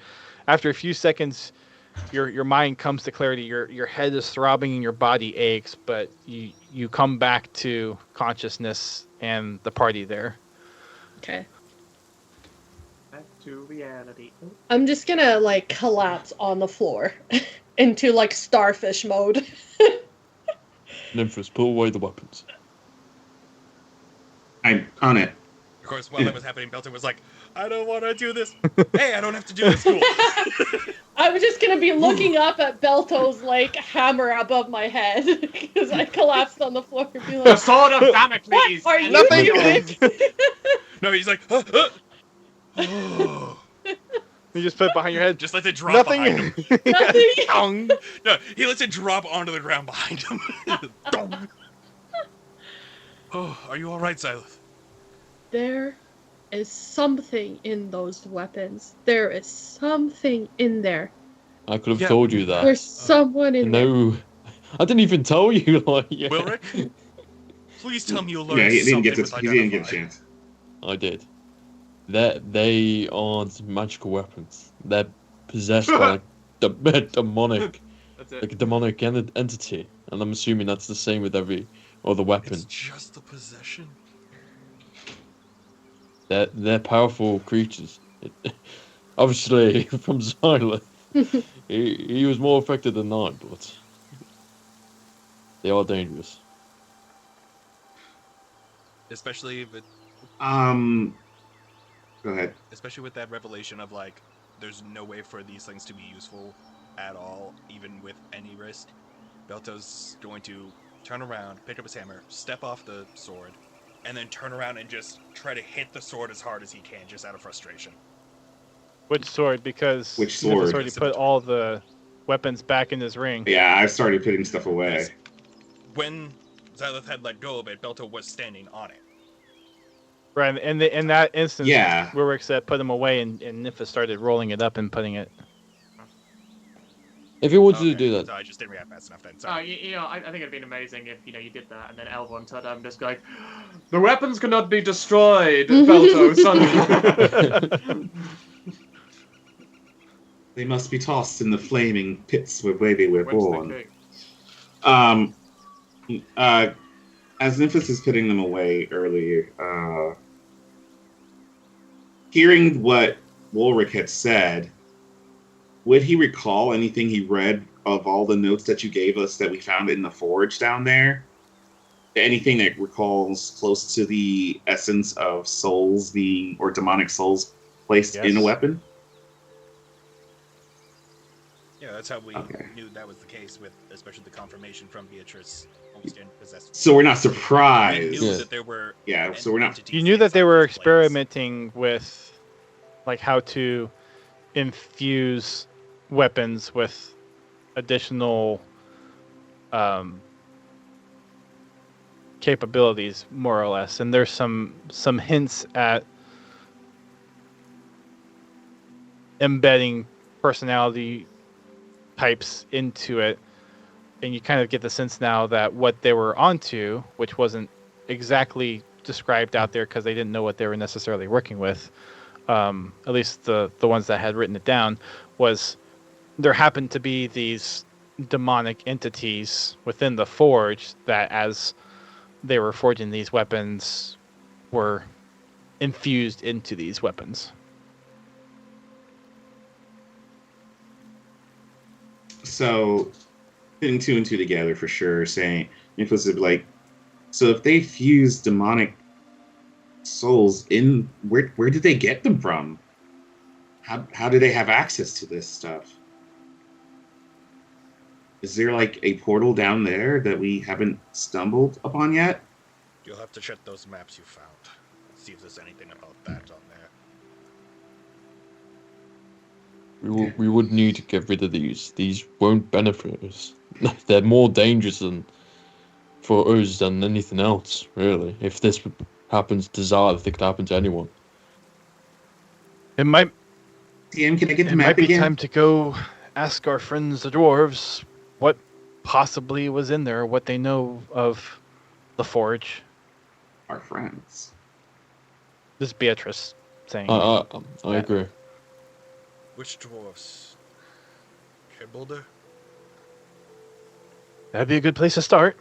a few seconds, your mind comes to clarity. Your head is throbbing and your body aches, but you come back to consciousness and the party there. Okay. Back to reality. I'm just gonna like collapse on the floor into like starfish mode. Nymphus, pull away the weapons. I'm on it. Of course, while that was happening, Belton was like, I don't want to do this. Hey, I don't have to do this. Cool. I was just gonna be looking up at Belto's like hammer above my head because I collapsed on the floor and be The like, sword of Damocles. "What are you Nothing. doing?" No, he's like, oh. You just put it behind your head. Just lets it drop behind him. Nothing. Dong. No, he lets it drop onto the ground behind him. Dong. Oh, are you all right, Xylith? There is something in those weapons. There is something in there. I could have Yeah. told you that. There's someone in there. No, I didn't even tell you. Like, yeah. Wilrick, please tell me you'll learn Yeah, he didn't something get with to. He didn't get a Identify. chance. I did. They aren't magical weapons. They're possessed by a demonic, That's it. like a demonic entity, and I'm assuming that's the same with every other weapon. It's just a possession. They're powerful creatures. Obviously, from Xylith, he was more affected than I, but they are dangerous. Especially with Go ahead. especially with that revelation of like there's no way for these things to be useful at all, even with any risk. Belto's going to turn around, pick up his hammer, step off the sword, and then turn around and just try to hit the sword as hard as he can, just out of frustration. Which sword? Because Which Nimbus sword? already put all the weapons back in his ring. Yeah, I started putting stuff away. When Xylith had let go of it, Belto was standing on it. Right, and in that instance, Yeah. Wilrick said put him away, and Nymphus started rolling it up and putting it. If he wanted Okay, to do that, so I just didn't react fast enough then. Oh, Sorry. you know, I think it'd been amazing if you did that, and then Elvon turned up and just like, the weapons cannot be destroyed, Belto, son. They must be tossed in the flaming pits where they were When's the born. king? As Nymphus is putting them away earlier, hearing what Wilrick had said, would he recall anything he read of all the notes that you gave us that we found in the forge down there? Anything that recalls close to the essence of souls being, or demonic souls placed in a Yes. weapon? Yeah, that's how we Okay. knew that was the case with, especially the confirmation from Beatrice almost getting possessed. So we're not We surprised. knew Yeah. that there were. Yeah, so we're not. entities You knew that they inside were this place. experimenting with, like, how to infuse weapons with additional capabilities, more or less. And there's some hints at embedding personality types into it, and you kind of get the sense now that what they were onto, which wasn't exactly described out there because they didn't know what they were necessarily working with, at least the ones that had written it down, was there happened to be these demonic entities within the forge that, as they were forging these weapons, were infused into these weapons. So, putting two and two together for sure, saying Nymphus would be like, so if they fuse demonic souls in, where did they get them from? How do they have access to this stuff? Is there like a portal down there that we haven't stumbled upon yet? You'll have to check those maps you found. See if there's anything about that on there. we would need to get rid of these. These won't benefit us. They're more dangerous for us than anything else, really. If this happens to Zara, I think it could happen to anyone. It might TM, can I get the It map might be again? time to go ask our friends the dwarves what possibly was in there, what they know of the forge. Our friends. This is Beatrice saying. I that. agree. Which dwarves? Boulder? That'd be a good place to start.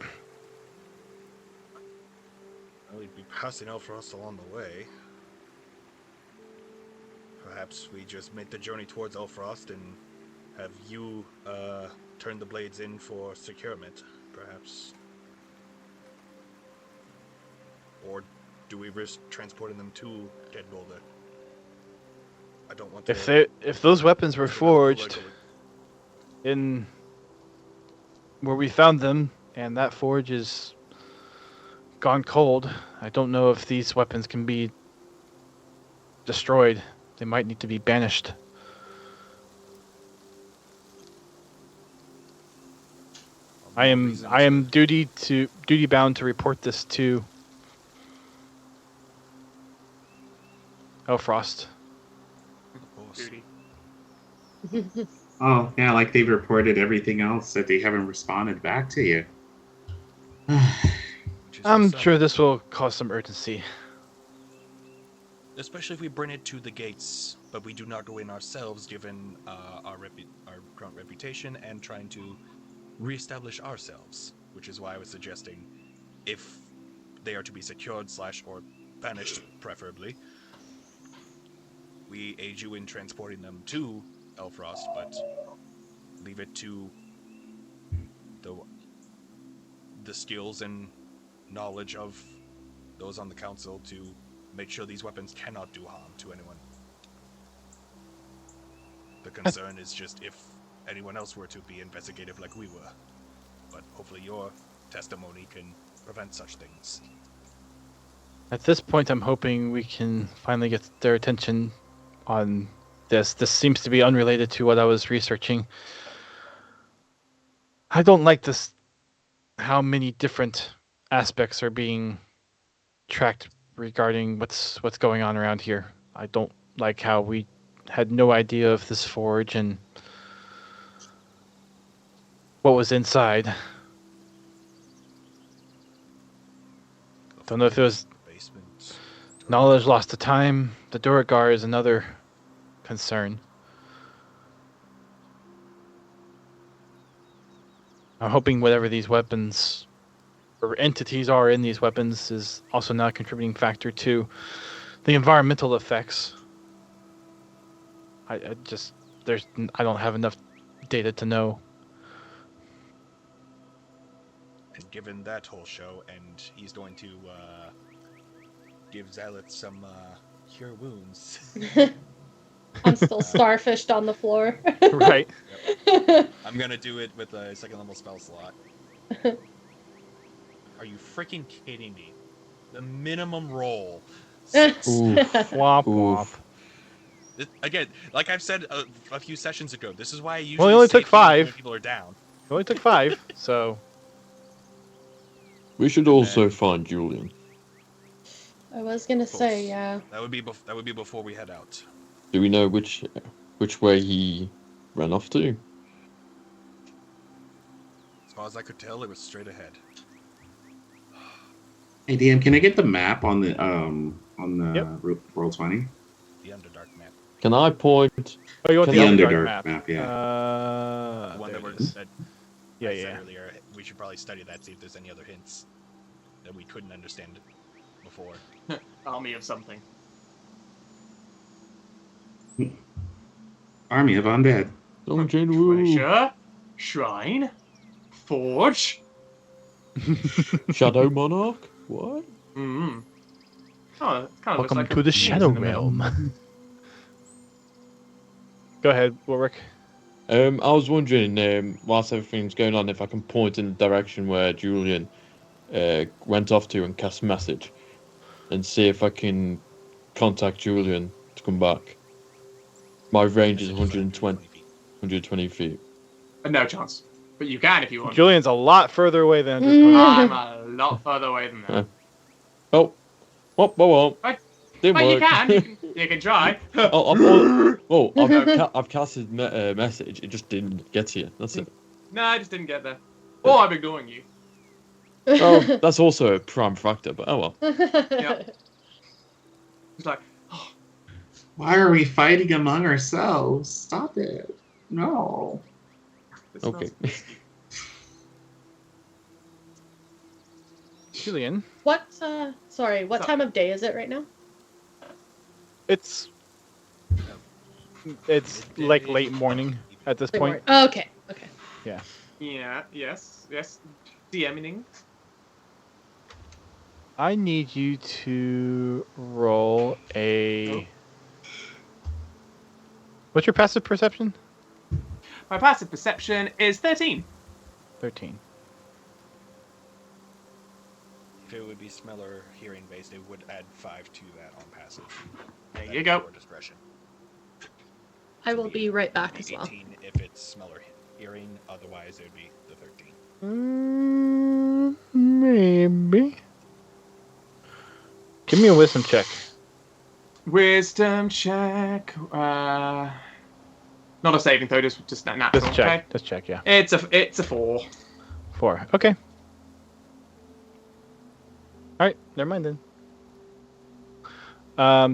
Well, we'd be passing Elfrost along the way. Perhaps we just make the journey towards Elfrost and have you turn the blades in for securement, perhaps. Or do we risk transporting them to Dead Boulder? I don't want to. If those weapons were forged in where we found them, and that forge is gone cold, I don't know if these weapons can be destroyed. They might need to be banished. I am duty bound to report this to Elfrost. Duty. Oh, yeah, like they've reported everything else that they haven't responded back to you. I'm sure this will cause some urgency. Especially if we bring it to the gates, but we do not go in ourselves, given our current reputation and trying to reestablish ourselves. Which is why I was suggesting, if they are to be secured / or banished, preferably, we aid you in transporting them to Elfrost, but leave it to the skills and knowledge of those on the council to make sure these weapons cannot do harm to anyone. The concern is just if anyone else were to be investigative like we were. But hopefully your testimony can prevent such things. At this point, I'm hoping we can finally get their attention on this. This seems to be unrelated to what I was researching. I don't like this, how many different aspects are being tracked regarding what's going on around here. I don't like how we had no idea of this forge and what was inside. Don't know if it was Basement. knowledge lost to time. The Duragar is another concern. I'm hoping whatever these weapons or entities are in these weapons is also not a contributing factor to the environmental effects. I don't have enough data to know. And given that whole show, and he's going to give Xylith some cure wounds. I'm still starfished on the floor. Right. I'm gonna do it with a second level spell slot. Are you freaking kidding me? The minimum roll. Womp womp. Oof. Again, like I've said a few sessions ago, this is why I usually Well, it only took save 5. when people are down. It only took 5, so We should also find Julien. I was gonna say, yeah. That would be before we head out. Do we know which way he ran off to? As far as I could tell, it was straight ahead. Hey DM, can I get the map on the Yep. Roll 20? The Underdark map. Can I point? Oh, you want Can the I- Underdark map? yeah. The one There that it we is. said, Yeah, I said yeah. earlier. We should probably study that, see if there's any other hints that we couldn't understand before. Army of something. Army of Undead. Dungeon Woo. Treasure, shrine, forge. Shadow Monarch? What? Mm. Oh, it kind of looks Welcome like to a the maze Shadow in the middle. Realm. Go ahead, Wilrick. I was wondering, whilst everything's going on, if I can point in the direction where Julien went off to and cast message, and see if I can contact Julien to come back. My range is 120 feet. No chance. But you can if you want. Julian's a lot further away than I'm a lot further away than that. Oh, whoa. But- Didn't But you work. can. You can try. I've casted message. It just didn't get to you. That's it. No, I just didn't get there. Oh, I'm ignoring you. Oh, that's also a prime factor, but oh well. Yeah. It's like, oh, Why are we fighting among ourselves? Stop it. No. this Okay. smells whiskey. Julien, What So- time of day is it right now? it's like late morning at this Late point. morning. Oh, okay. Yeah, yes. DMing. I need you to roll a. Oh. What's your passive perception? My passive perception is 13. 13. If it would be smell or hearing based, it would add 5 to that on passive. There That you is go. your discretion. I will be right back as 18 well. if it's smell or hearing, otherwise it would be the 13. Maybe. Give me a wisdom check. Wisdom check. Not a saving throw, just natural. Just check. Okay? Just check. Yeah. It's a 4. 4. Okay. All right. Never mind then.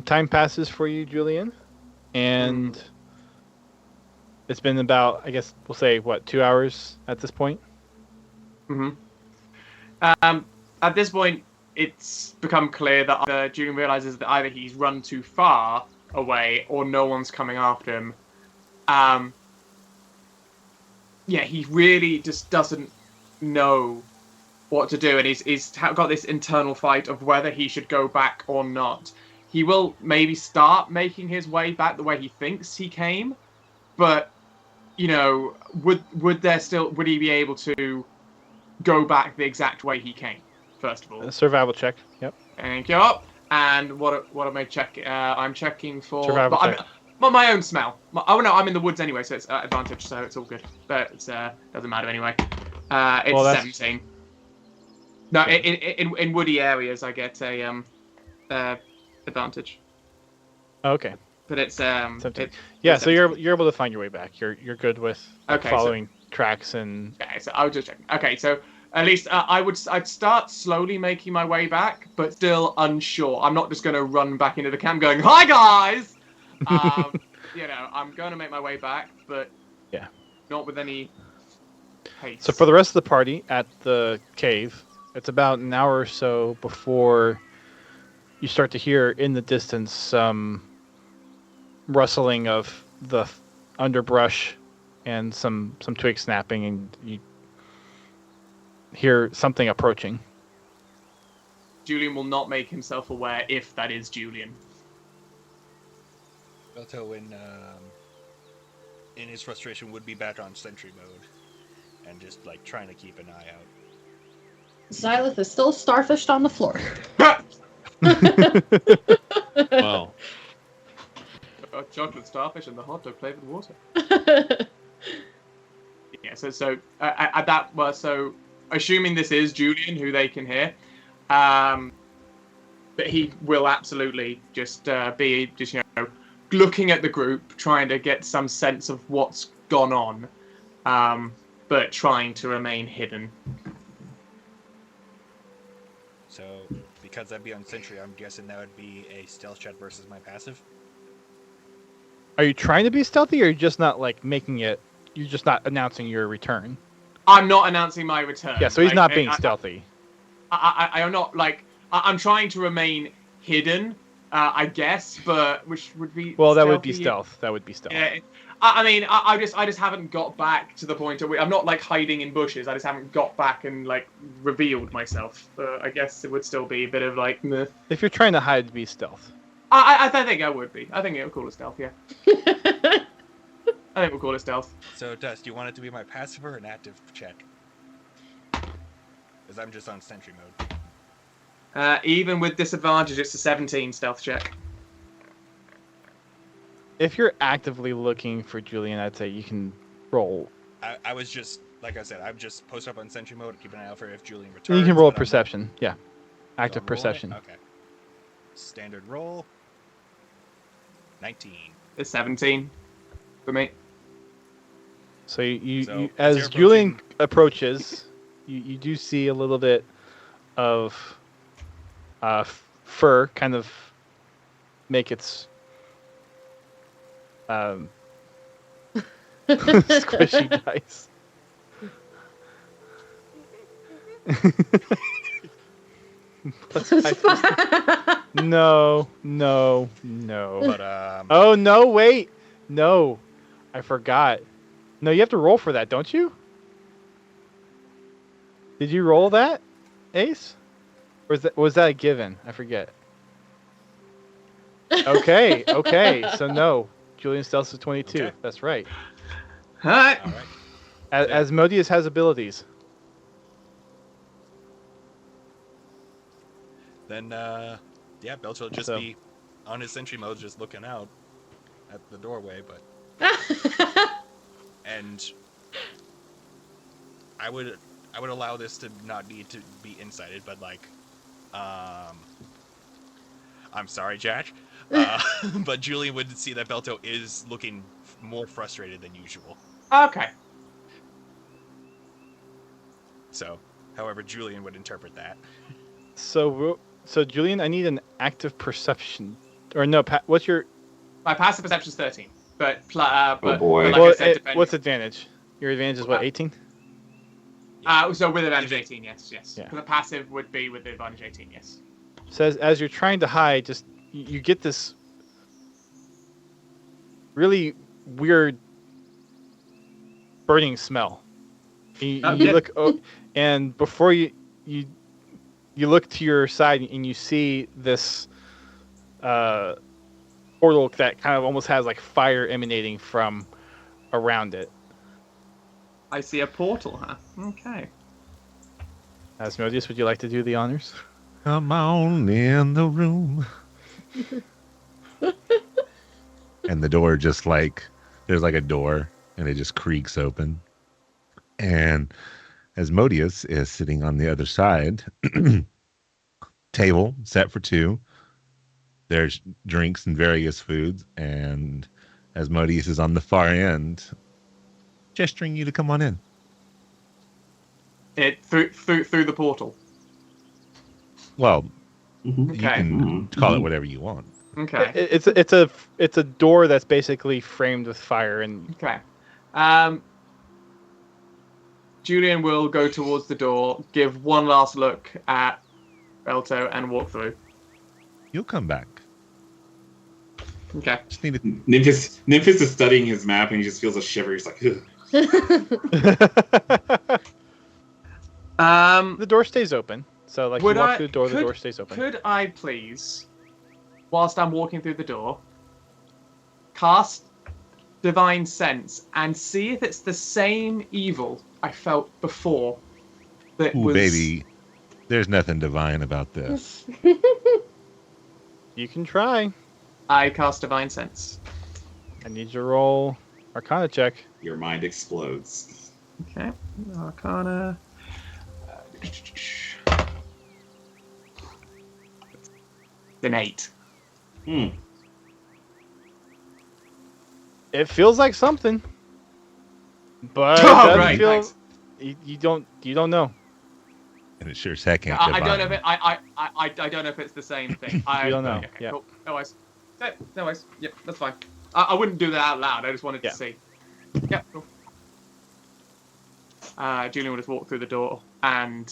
Time passes for you, Julien, and it's been about, I guess we'll say, 2 hours at this point. At this point, it's become clear that either Julian realizes that either he's run too far away or no one's coming after him. He really just doesn't know what to do, and he's got this internal fight of whether he should go back or not. He will maybe start making his way back the way he thinks he came, but would he be able to go back the exact way he came? First of all, Survival check. Yep. thank you. And what am I checking? I'm checking for Survival check. my own smell. I'm in the woods anyway, so it's advantage, so it's all good. But it doesn't matter anyway. It's Well, that's- 17. No, in woody areas I get a advantage. Okay. But it's 17. it's Yeah. So 17. you're able to find your way back. You're good with Okay, so- following tracks and. Okay, so I was just checking. Okay, so at least I'd start slowly making my way back, but still unsure. I'm not just going to run back into the camp going, "Hi guys." I'm going to make my way back, but Yeah. not with any haste. So for the rest of the party at the cave, it's about an hour or so before you start to hear in the distance some rustling of the underbrush and some twigs snapping, and you hear something approaching. Julien will not make himself aware if that is Julien. Belto, in his frustration, would be back on sentry mode and just trying to keep an eye out. Xylith is still starfished on the floor. Wow. Got chocolate starfish and the hot dog flavored water. Yeah, so at that, so assuming this is Julien, who they can hear, but he will absolutely just be looking at the group, trying to get some sense of what's gone on, but trying to remain hidden. So, because I'd be on sentry, I'm guessing that would be a stealth check versus my passive. Are you trying to be stealthy, or are you just not making it? You're just not announcing your return. I'm not announcing my return. Yeah, so he's not being stealthy. I am not I'm trying to remain hidden, I guess, but which would be Well, that would be stealthy. stealth. That would be stealth. Yeah, I just haven't got back to the point of I'm not hiding in bushes. I just haven't got back and revealed myself. I guess it would still be a bit of meh. If you're trying to hide, be stealth. I think I would be. I think it would call it stealth. Yeah, I think we'll call it stealth. So, Dust, do you want it to be my passive or an active check? Because I'm just on sentry mode. Even with disadvantage, it's a 17 stealth check. If you're actively looking for Julien, I'd say you can roll. I was just, like I said, I'm just posted up on sentry mode, keep an eye out for if Julien returns. You can roll but I'm not- perception. Yeah, so active I'm rolling it? perception. Okay. Standard roll. 19. It's 17 for me. So you So, as you're Julien approaches, you do see a little bit of fur kind of make its squishy dice. No. But Oh no! Wait, no, I forgot. No, you have to roll for that, don't you? Did you roll that, Ace? Or was that a given? I forget. Okay, so no. Julian stealth is 22. Okay. That's right. All right. all right. Asmodeus has abilities. Then yeah, Belch will just So- be on his sentry mode, just looking out at the doorway. But and I would allow this to not need to be incited, but like, I'm sorry, Jack, but Julian would see that Belto is looking more frustrated than usual. Okay. So, however, Julian would interpret that. So Julian, I need an active perception. Or no, what's your... My passive perception is 13, but boy. But like well, I said, depending. what's advantage? Your advantage is what, 18? So with advantage 18, yes. Yeah. The passive would be with the advantage 18, yes. So as you're trying to hide, just you get this really weird burning smell. You Yeah. look, and before you look to your side and you see this portal that kind of almost has like fire emanating from around it. I see a portal, huh? Okay. Asmodeus, would you like to do the honors? Come on in the room. And the door just like, there's like a door and it just creaks open. And Asmodeus is sitting on the other side. Table set for two. There's drinks and various foods. And Asmodeus is on the far end, gesturing you to come on in. It through the portal. Well, Mhm. you Okay. can call it whatever you want. Okay. It's a door that's basically framed with fire and Okay. Julian will go towards the door, give one last look at Belto, and walk through. You'll come back. Okay. Just need to. Nymphis is studying his map and he just feels a shiver. He's like, ugh. the door stays open. So like you Would walk I- through the door, the could- door stays open. Could I please, whilst I'm walking through the door, cast Divine Sense and see if it's the same evil I felt before that Ooh, was... baby, there's nothing divine about this. You can try. I cast Divine Sense. I need you to roll Arcana check. Your mind explodes. Okay. Arcana. An 8. Hmm. It feels like something, but it Oh, doesn't right, feel. thanks. You don't know. And it sure as heck ain't I divine. don't know if it, I don't know if it's the same thing. I You don't know, Okay, yeah. cool. No worries. No worries. Yep, that's fine. I wouldn't do that out loud. I just wanted Yeah. to see. Yep, cool. Julian would have walked through the door, and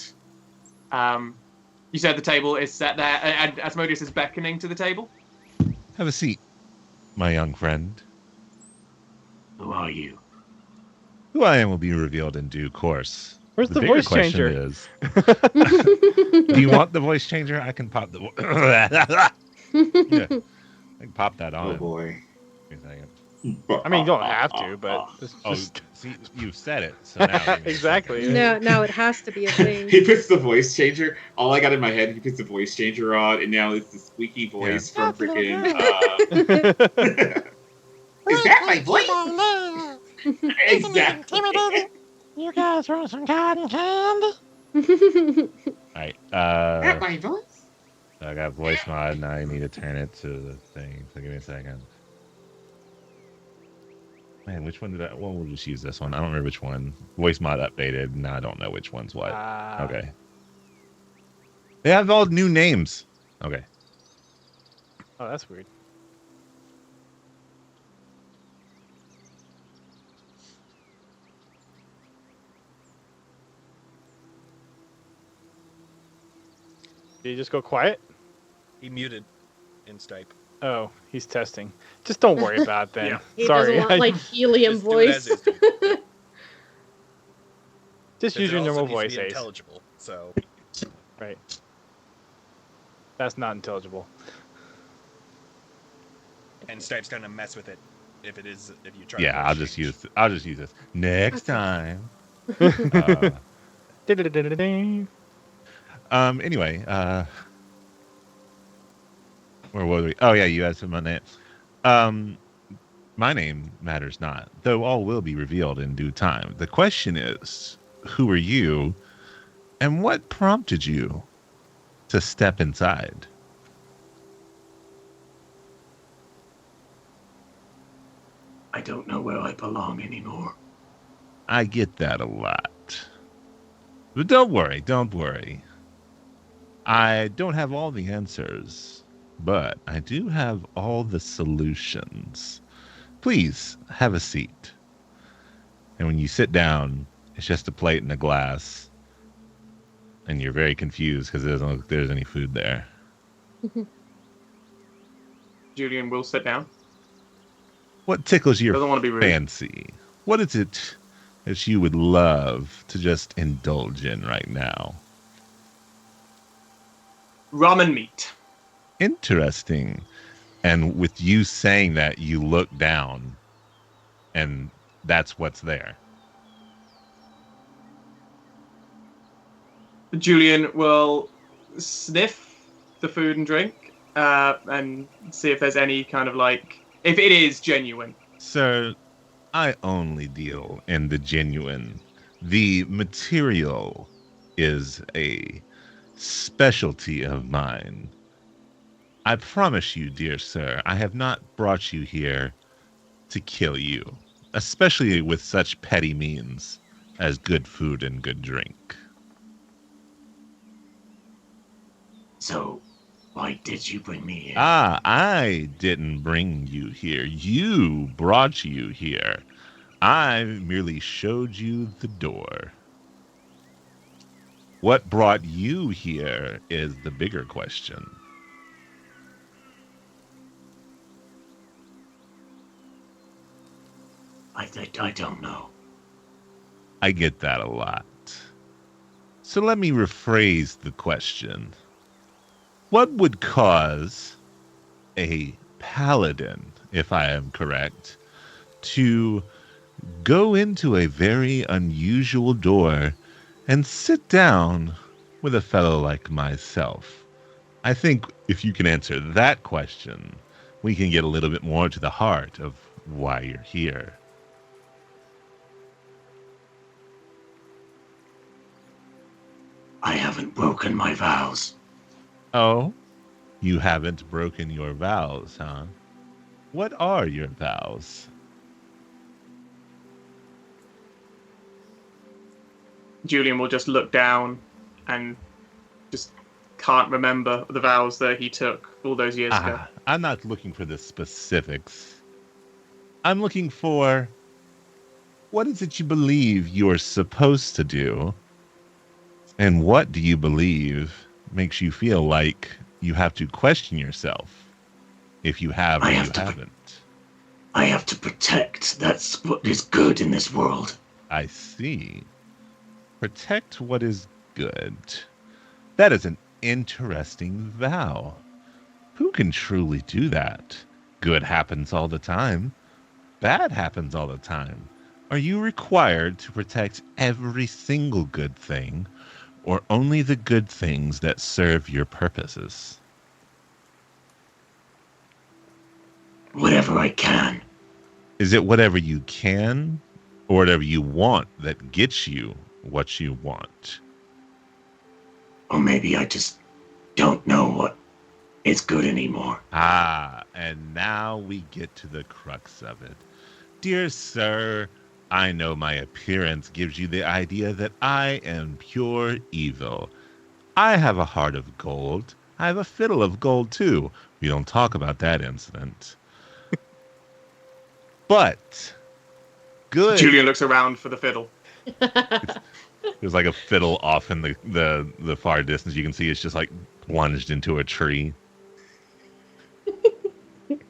you said the table is set there, and Asmodeus is beckoning to the table. Have a seat, my young friend. Who are you? Who I am will be revealed in due course. Where's the bigger voice question changer? Is, do you want the voice changer? I can pop the. Yeah, I can pop that on. Oh boy. Wait a second. I mean, you don't have to, but it's Oh, just see, you said it. So now exactly. Now it has to be a thing. He puts the voice changer. All I got in my head, he puts the voice changer on, and now it's the squeaky voice from freaking. Is that my voice? Exactly. You guys want some cotton candy? All right. That my voice? I got voice mod. Now I need to turn it to the thing. So give me a second. Man, which one did I? Well, we'll just use this one. I don't remember which one. Voice mod updated. Now I don't know which one's what. Okay. They have all new names. Okay. Oh, that's weird. Did he just go quiet? He muted in Stipe. Oh, he's testing. Just don't worry about it then. Yeah. He Sorry. doesn't want like helium Just do it as voice. is, dude. Just use It your also normal needs to voice, be Ace. intelligible. So Right. That's not intelligible. and Stipe's gonna mess with it if you try. Yeah, to I'll just use this next time. Anyway, where were we? Oh yeah, you asked my name. My name matters not, though all will be revealed in due time. The question is, who are you, and what prompted you to step inside? I don't know where I belong anymore. I get that a lot. But don't worry. I don't have all the answers, but I do have all the solutions. Please, have a seat. And when you sit down, it's just a plate and a glass. And you're very confused because it doesn't look like there's any food there. Julien will sit down. What tickles your Doesn't want to be rude. fancy? What is it that you would love to just indulge in right now? Ramen meat. Interesting. And with you saying that, you look down, and that's what's there. Julien will sniff the food and drink and see if there's any kind of like, if it is genuine. Sir, I only deal in the genuine. The material is a specialty of mine. I promise you, dear sir, I have not brought you here to kill you, especially with such petty means as good food and good drink. So, why did you bring me here? I didn't bring you here. You brought you here. I merely showed you the door. What brought you here is the bigger question. I don't know. I get that a lot. So let me rephrase the question. What would cause a paladin, if I am correct, to go into a very unusual door and sit down with a fellow like myself? I think if you can answer that question, we can get a little bit more to the heart of why you're here. I haven't broken my vows. Oh, you haven't broken your vows, huh? What are your vows? Julien will just look down and just can't remember the vows that he took all those years ago. I'm not looking for the specifics. I'm looking for what is it you believe you're supposed to do? And what do you believe makes you feel like you have to question yourself if you have or you haven't? I have to protect. That's what is good in this world. I see. Protect what is good. That is an interesting vow. Who can truly do that? Good happens all the time. Bad happens all the time. Are you required to protect every single good thing, or only the good things that serve your purposes? Whatever I can. Is it whatever you can, or whatever you want that gets you what you want? Or maybe I just don't know what is good anymore. And now we get to the crux of it. Dear sir, I know my appearance gives you the idea that I am pure evil. I have a heart of gold. I have a fiddle of gold, too. We don't talk about that incident. But good. Julien looks around for the fiddle. There's like a fiddle off in the far distance. You can see it's just like plunged into a tree.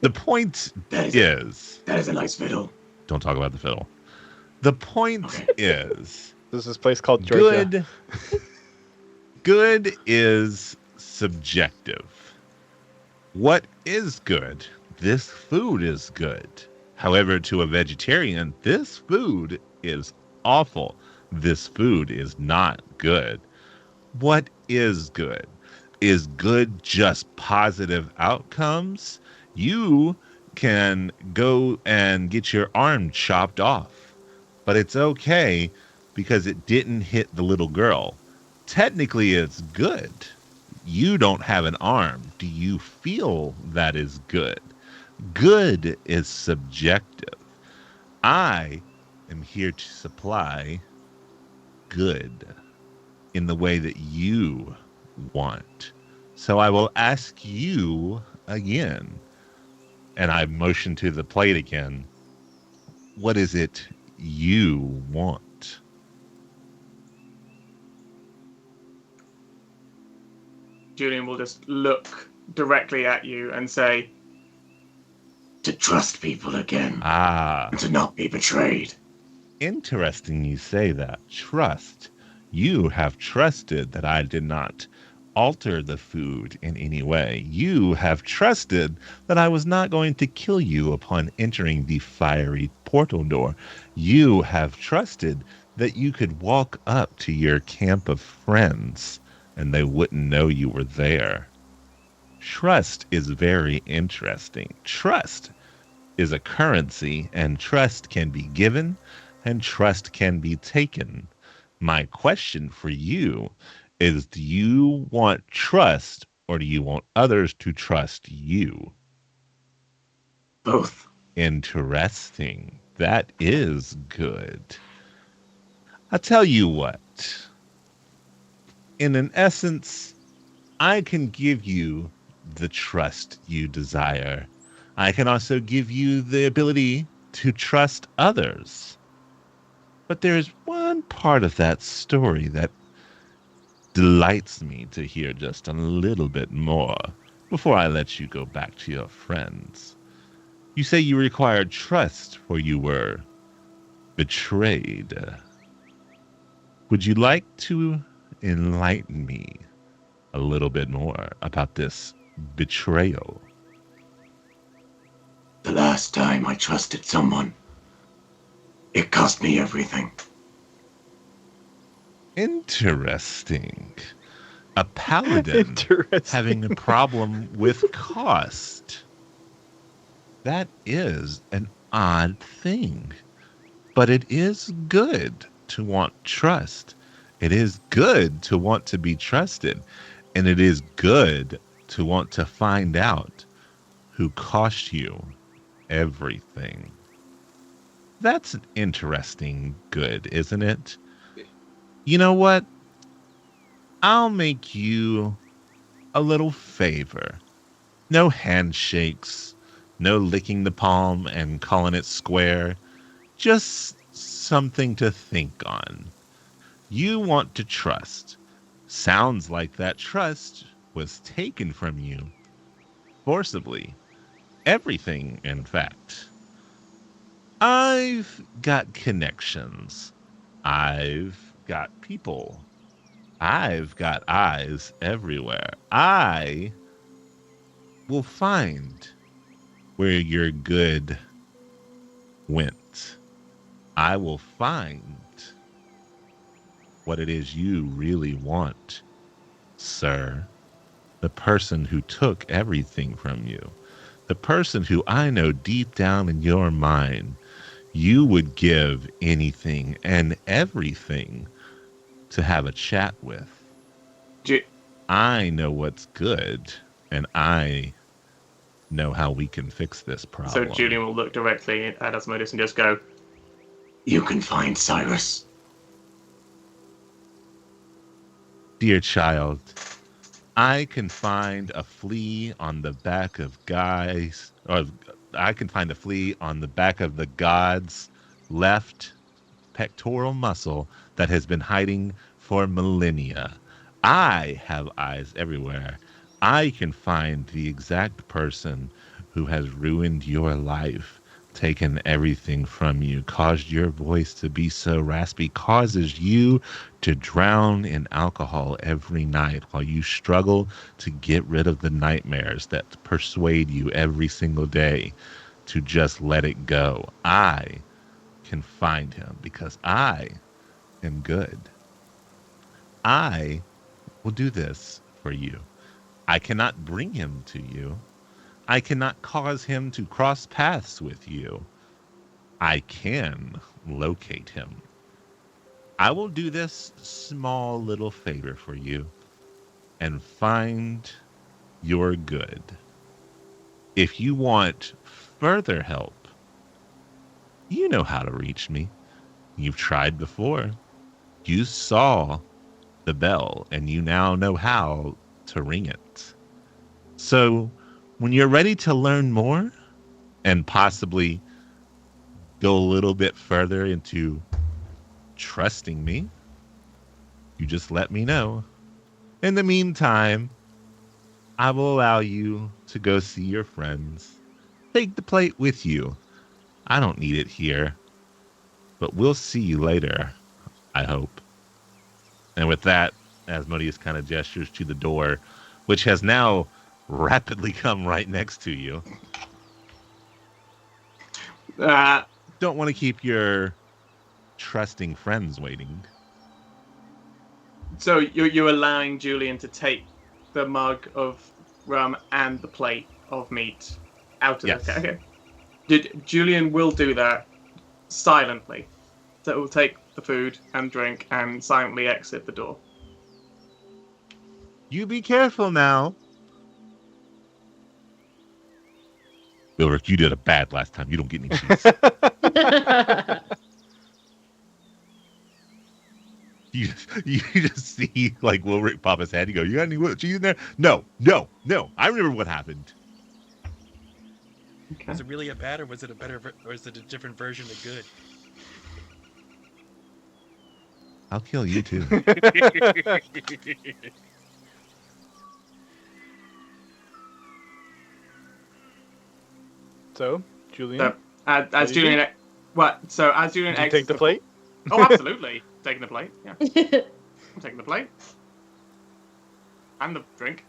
The point is... That is a nice fiddle. Don't talk about the fiddle. The point is... There's this place called Georgia. Good is subjective. What is good? This food is good. However, to a vegetarian, this food is awful. This food is not good. What is good? Is good just positive outcomes? You can go and get your arm chopped off, but it's okay because it didn't hit the little girl. Technically, it's good. You don't have an arm. Do you feel that is good? Good is subjective. I am here to supply good in the way that you want. So I will ask you again, and I motion to the plate again, what is it you want? Julien will just look directly at you and say, To trust people again. Ah. And to not be betrayed. Interesting you say that. Trust. You have trusted that I did not alter the food in any way. You have trusted that I was not going to kill you upon entering the fiery portal door. You have trusted that you could walk up to your camp of friends and they wouldn't know you were there. Trust is very interesting. Trust is a currency, and trust can be given and trust can be taken. My question for you is, do you want trust or do you want others to trust you? Both. Interesting. That is good. I'll tell you what. In an essence, I can give you the trust you desire. I can also give you the ability to trust others. But there's one part of that story that delights me to hear just a little bit more before I let you go back to your friends. You say you required trust or you were betrayed. Would you like to enlighten me a little bit more about this betrayal? The last time I trusted someone, it cost me everything. Interesting. A paladin having a problem with cost. That is an odd thing. But it is good to want trust. It is good to want to be trusted. And it is good to want to find out who cost you everything. That's an interesting good, isn't it? You know what? I'll make you a little favor. No handshakes, no licking the palm and calling it square. Just something to think on. You want to trust. Sounds like that trust was taken from you forcibly. Everything, in fact. I've got connections. I've got people. I've got eyes everywhere. I will find where your good went. I will find what it is you really want, sir. The person who took everything from you. The person who I know deep down in your mind you would give anything and everything to have a chat with. I know what's good, and I know how we can fix this problem. So Julien will look directly at Asmodeus and just go, You can find Cyrus. Dear child, I can find a flea on the back of I can find a flea on the back of the god's left pectoral muscle that has been hiding for millennia. I have eyes everywhere. I can find the exact person who has ruined your life, taken everything from you, caused your voice to be so raspy, causes you to drown in alcohol every night while you struggle to get rid of the nightmares that persuade you every single day to just let it go. I can find him because I am good. I will do this for you. I cannot bring him to you. I cannot cause him to cross paths with you. I can locate him. I will do this small little favor for you and find your good. If you want further help, you know how to reach me. You've tried before. You saw the bell, and you now know how to ring it. So, when you're ready to learn more and possibly go a little bit further into trusting me, you just let me know. In the meantime, I will allow you to go see your friends. Take the plate with you. I don't need it here, but we'll see you later, I hope. And with that, Asmodeus kind of gestures to the door, which has now rapidly come right next to you. Don't want to keep your trusting friends waiting. So you're allowing Julien to take the mug of rum and the plate of meat out of Yes. the... Okay. Julien will do that silently. So it will take the food and drink and silently exit the door. You be careful now. Wilrick, you did a bad last time. You don't get any cheese. you just see like Wilrick pop his head. You go, you got any cheese in there? No. I remember what happened. Okay. Was it really a bad, or was it a better, or is it a different version of good? I'll kill you too. So, Julien, So, as do you Julien... What? So as Julien did you exits take the plate? Oh, absolutely. Taking the plate, yeah. I'm taking the plate. And the drink.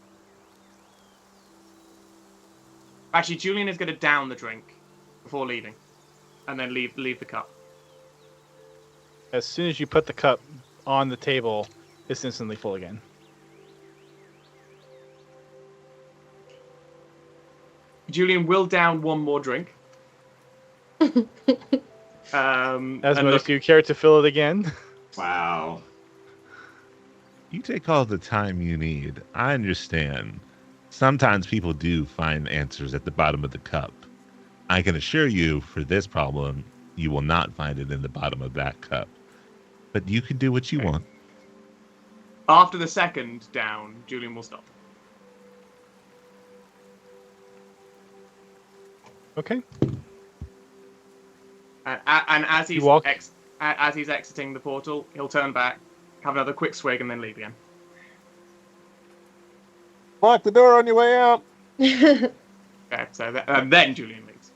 Actually, Julien is going to down the drink before leaving. And then leave the cup. As soon as you put the cup on the table, it's instantly full again. Julien will down one more drink. Asmodeus, do you care to fill it again? Wow. You take all the time you need. I understand. Sometimes people do find answers at the bottom of the cup. I can assure you, for this problem, you will not find it in the bottom of that cup. But you can do what you want. After the second down, Julien will stop. Okay. And as he's as he's exiting the portal, he'll turn back, have another quick swig, and then leave again. Lock the door on your way out. Okay, so then Julien leaves.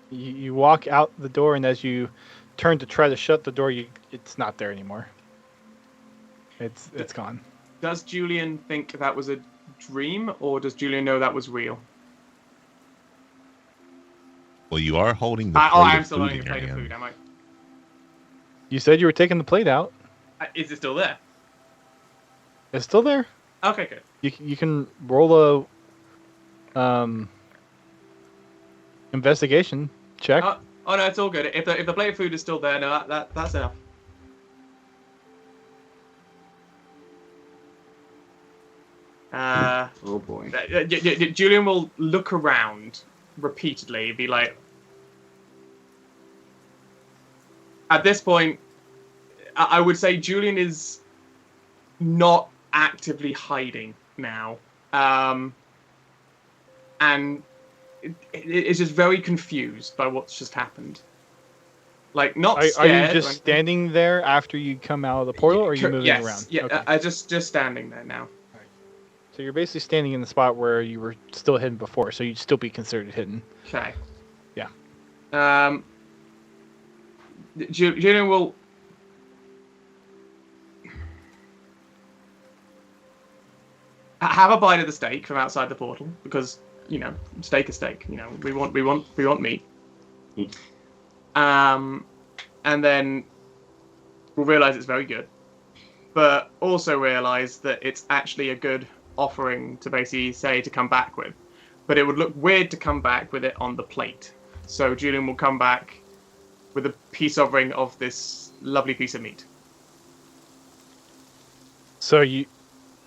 You walk out the door, and as you turn to try to shut the door, it's not there anymore. It's gone. Does Julien think that was a dream, or does Julien know that was real? Well, you are holding the I'm plate still of holding food the in your plate of food, hand. am I? You said you were taking the plate out. Is it still there? It's still there. Okay, good. You can roll a investigation check. Oh no, it's all good. If the plate of food is still there, no, that's enough. Oh boy. Julien will look around repeatedly, be like, at this point, I would say Julien is not actively hiding now, and is just very confused by what's just happened. Like, not Are scared. you just standing there after you come out of the portal, or are you moving around? Yeah, Okay. just standing there now. So you're basically standing in the spot where you were still hidden before, so you'd still be considered hidden. Okay. Yeah. Julien will have a bite of the steak from outside the portal because steak is steak. We want meat. And then we'll realize it's very good, but also realize that it's actually a good offering to basically say to come back with. But it would look weird to come back with it on the plate. So Julien will come back with a peace offering of this lovely piece of meat. So are you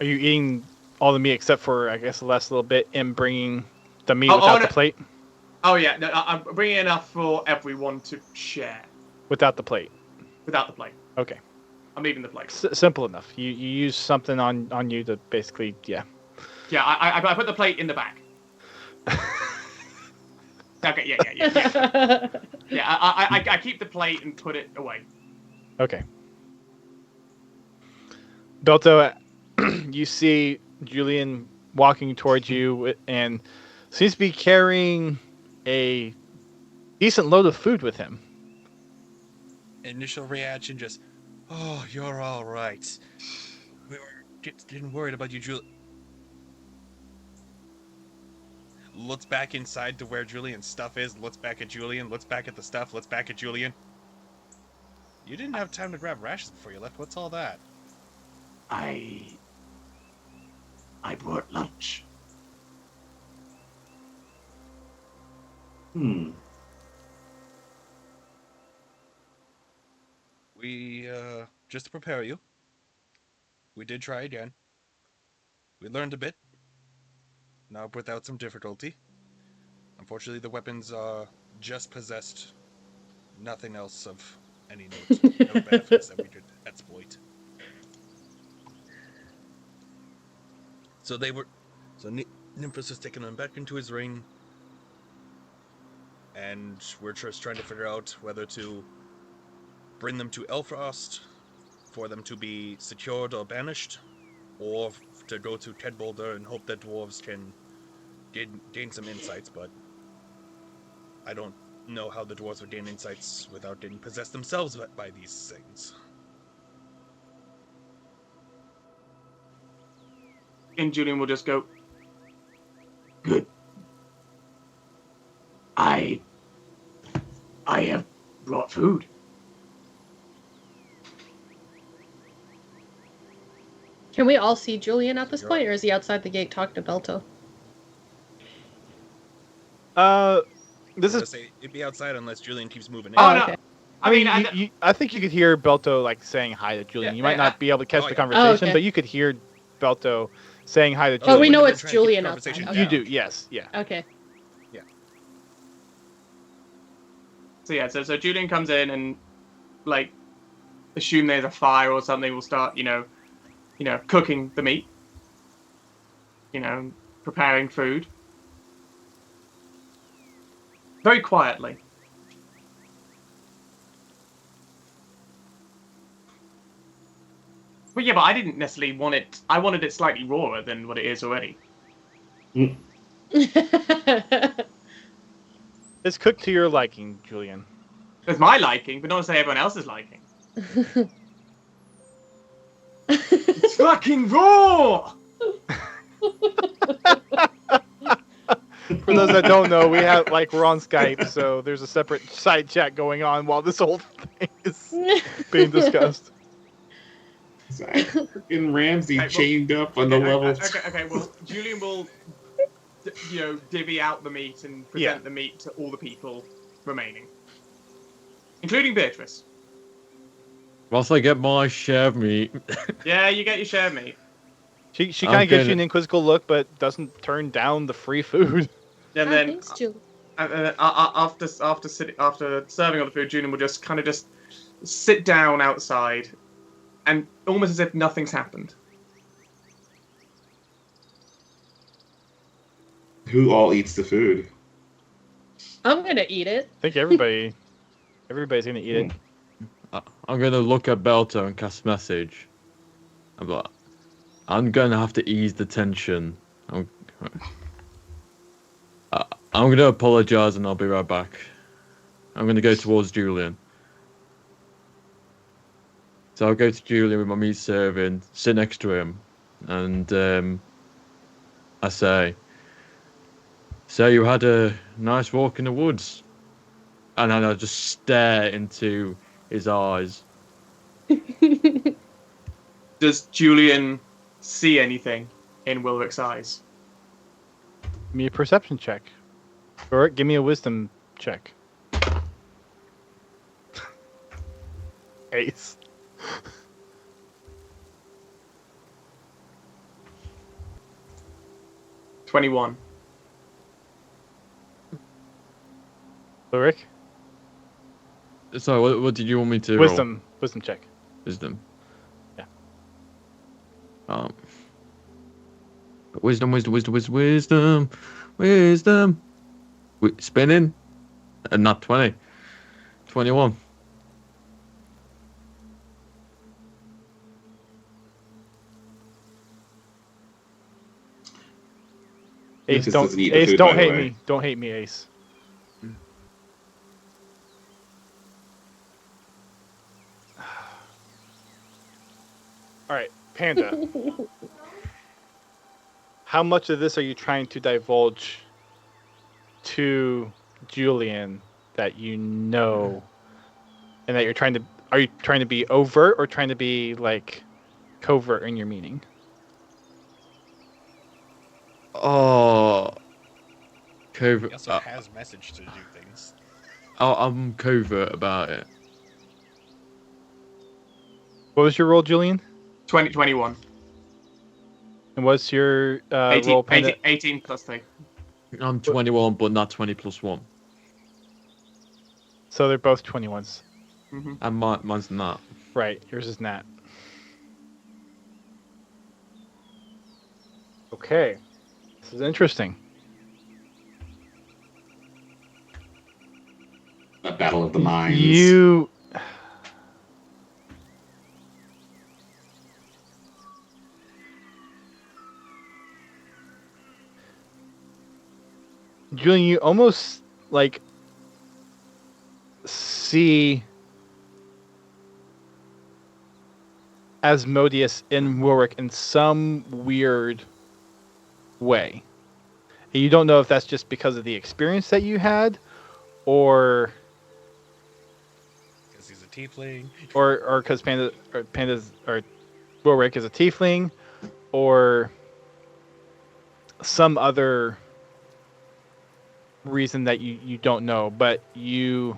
eating all the meat except for, I guess, the last little bit and bringing the meat without the plate? Oh yeah, no, I'm bringing enough for everyone to share. Without the plate? Without the plate. Okay. I'm leaving the plate. Simple enough. You use something on you to basically, yeah. Yeah, I put the plate in the back. Okay, yeah. Yeah, I keep the plate and put it away. Okay. Belto, you see Julien walking towards you and seems to be carrying a decent load of food with him. Initial reaction just, oh, you're all right. We were getting worried about you, Julien. Looks back inside to where Julien's stuff is, looks back at Julien, looks back at the stuff, looks back at Julien. You didn't have time to grab rations before you left. What's all that? I brought lunch. We, just to prepare you, we did try again. We learned a bit. Now without some difficulty. Unfortunately, the weapons are just possessed. Nothing else of any note. No benefits that we could exploit. So Nymphus has taken them back into his ring. And we're just trying to figure out whether to bring them to Elfrost for them to be secured or banished, or to go to Kedboulder and hope that dwarves can gain some insights, but I don't know how the dwarves would gain insights without getting possessed themselves by these things. And Julien will just go, Good. I have brought food. Can we all see Julien at this point, or is he outside the gate talking to Belto? It'd be outside unless Julien keeps moving in. Oh, no. Okay. I think you could hear Belto like saying hi to Julien. You might not be able to catch the yeah. conversation, okay. but you could hear Belto saying hi to But Julien. we know We've been it's trying to keep Julien the outside. conversation Okay. You do, yes, yeah. Okay. so yeah, so Julien comes in and, like, assume there's a fire or something, we'll start, cooking the meat. Preparing food. Very quietly. But yeah, but I didn't necessarily want it. I wanted it slightly rawer than what it is already. It's cooked to your liking, Julien. It's my liking, but not to say everyone else's liking. It's fucking raw! For those that don't know, we're on Skype, so there's a separate side chat going on while this whole thing is being discussed. Freaking Ramsey Okay, chained up on the level. Okay, well, Julien will, divvy out the meat and present the meat to all the people remaining. Including Beatrice. Whilst I get my share of meat. Yeah, you get your share of meat. She kind I'm of gives you gonna- an inquisitive look, but doesn't turn down the free food. And then Thanks, Julie. after serving all the food, Julian will just kind of just sit down outside, and almost as if nothing's happened. Who all eats the food? I'm gonna eat it. I think everybody's gonna eat it. I'm gonna look at Belto and cast message. I'm gonna have to ease the tension. I'm gonna apologize and I'll be right back. I'm gonna go towards Julien. So I'll go to Julien with my meat serving, sit next to him, and I say, "So you had a nice walk in the woods?" And then I just stare into his eyes. Does Julian see anything in Wilrick's eyes? Give me a perception check. Or give me a wisdom check. Ace. $21. Wilrick? So what did you want me to roll? Wisdom check. Wisdom. Yeah. Wisdom. Spinning. And not 20. 21. Ace, Memphis don't doesn't eat the Ace, food, don't by the hate way. me. Don't hate me, Ace. All right, Panda. How much of this are you trying to divulge to Julien that you know, and that you're trying to? Are you trying to be overt or trying to be like covert in your meaning? Oh. He Covert. also has message to do things. I'm covert about it. What was your role, Julien? 21. And what's your 18, role, Panda? 18 plus 3. I'm 21, but not 20 plus 1. So they're both 21s. Mm-hmm. And mine's not. Right, yours is Nat. Okay. This is interesting. A battle of the minds. You... Julien, you almost, like, see Asmodeus in Wilrick in some weird way. And you don't know if that's just because of the experience that you had, or Because he's a tiefling. or because Panda's or Wilrick is a tiefling, or some other reason that you don't know, but you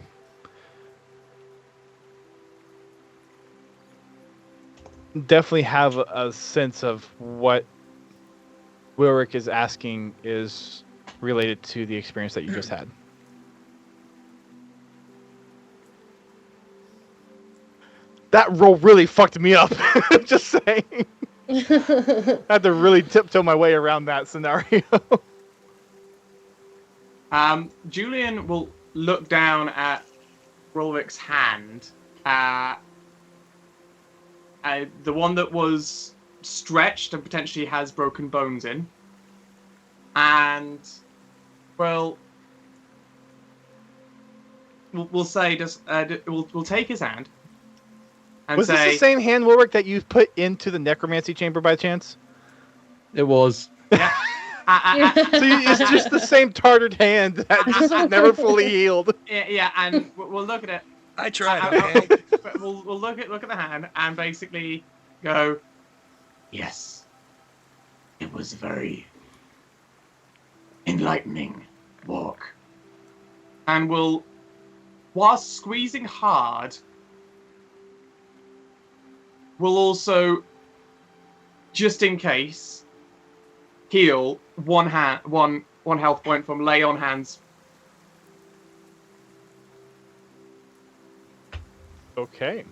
definitely have a sense of what Wilrick is asking is related to the experience that you just had. That roll really fucked me up. Just saying. I had to really tiptoe my way around that scenario. Julian will look down at Rolrick's hand. The one that was stretched and potentially has broken bones in. And, well, we'll say, we'll take his hand and Was say... this the same hand, Wilrick, that you put into the necromancy chamber by chance? It was. Yeah. So it's just the same tartared hand that just never fully healed. Yeah, and we'll look at it. I tried, okay? We'll look at the hand and basically go, Yes. It was a very enlightening walk. and we'll, whilst squeezing hard, we'll also just in case, heal one health point from lay on hands. Okay.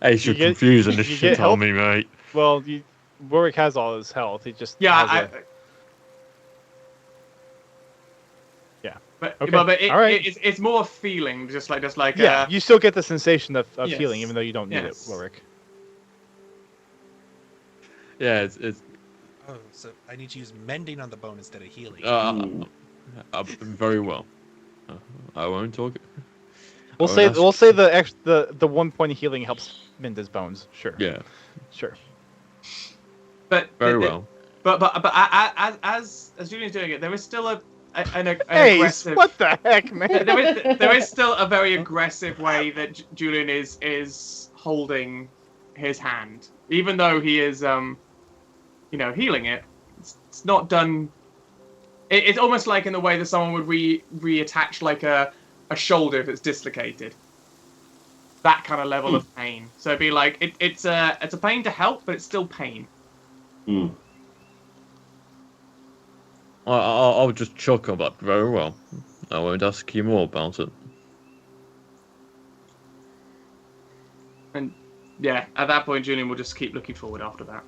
Ace, you're You get- confusing this you shit get on help? me, mate. Well, Wilrick has all his health. He just Yeah, has Yeah. But, Okay. but All right. it's more a feeling, just like yeah. You still get the sensation of Yes. healing, even though you don't need Yes. it, Wilrick. Yeah, it's Oh, so I need to use mending on the bone instead of healing. very well. I won't talk. We'll I say won't ask- the 1 point of healing helps mend his bones. Sure. Yeah, Sure. but very well. But as Julian's doing it, there is still an Hey, aggressive. what the heck, man? There is still a very aggressive way that Julien is holding his hand, even though he is healing it. It's not done. It's almost like in the way that someone would reattach like a shoulder if it's dislocated. That kind of level of pain. So it'd be like it's a pain to help, but it's still pain. I'll just chuckle that very well. I won't ask you more about it. And yeah, at that point, Julien will just keep looking forward after that.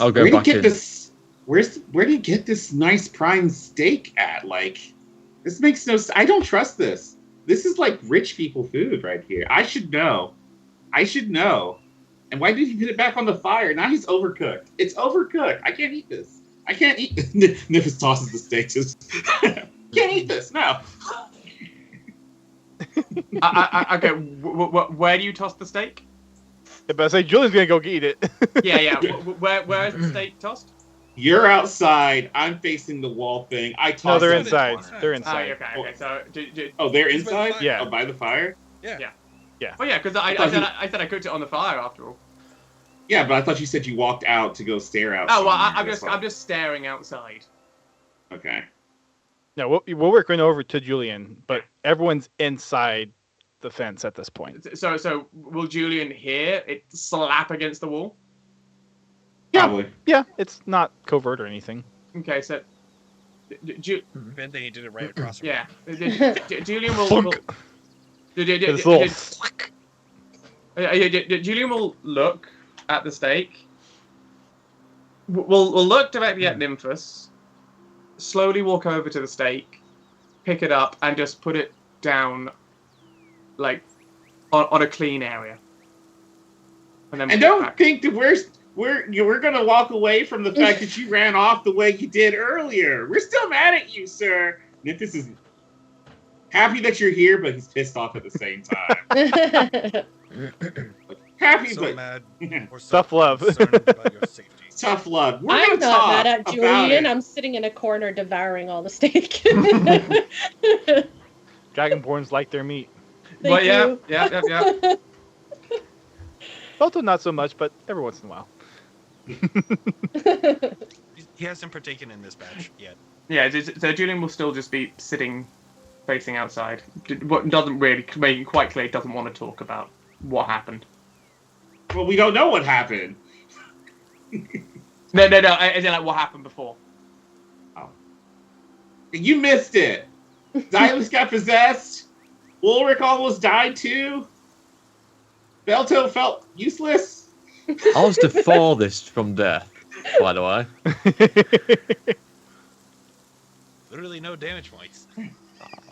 I'll go Where do you back get in. this? Where do you get this nice prime steak at? Like, this makes no sense. I don't trust this. This is like rich people food right here. I should know. And why did he put it back on the fire? Now he's overcooked. It's overcooked. I can't eat this. I can't eat this. Nifus tosses the steak. Just can't eat this. No. Okay, where do you toss the steak? But I say Julian's gonna go eat it. Yeah. Where is the steak tossed? You're outside. I'm facing the wall thing. I toss. No, they're it. inside. They're Oh, inside. okay. So, Oh, they're It's by the inside. fire. Yeah. Oh, by the fire. well, yeah, because I said I cooked it on the fire after all. Yeah, but I thought you said you walked out to go stare out. Oh well, somewhere. I'm just staring outside. Okay. No, we'll work right over to Julien, but everyone's inside the fence at this point. So will Julien hear it slap against the wall? Yeah. Probably. Yeah, it's not covert or anything. Okay, so And then he did it right across. yeah, Julien will. Funk. It's a little flick. Julien will look at the steak. We'll look directly at Nymphus. Slowly walk over to the steak, pick it up, and just put it down, like on a clean area. And then And don't think that we're gonna walk away from the fact that you ran off the way you did earlier. We're still mad at you, sir. Nymphus is happy that you're here, but he's pissed off at the same time. Happy, So but mad or so Tough love. concerned about your safety. tough love. We're I'm gonna not talk mad at about Julien. it. I'm sitting in a corner devouring all the steak. Dragonborns like their meat. They well, yeah, do. yeah. Balto not so much, but every once in a while. He hasn't partaken in this batch yet. Yeah, so Julien will still just be sitting, facing outside. What doesn't really make it quite clear. Doesn't want to talk about what happened. Well, we don't know what happened. No. As in, like, what happened before? You missed it. Xylus got possessed. Wilrick almost died too. Belto felt useless. I was the farthest from death, by the way. Literally no damage points.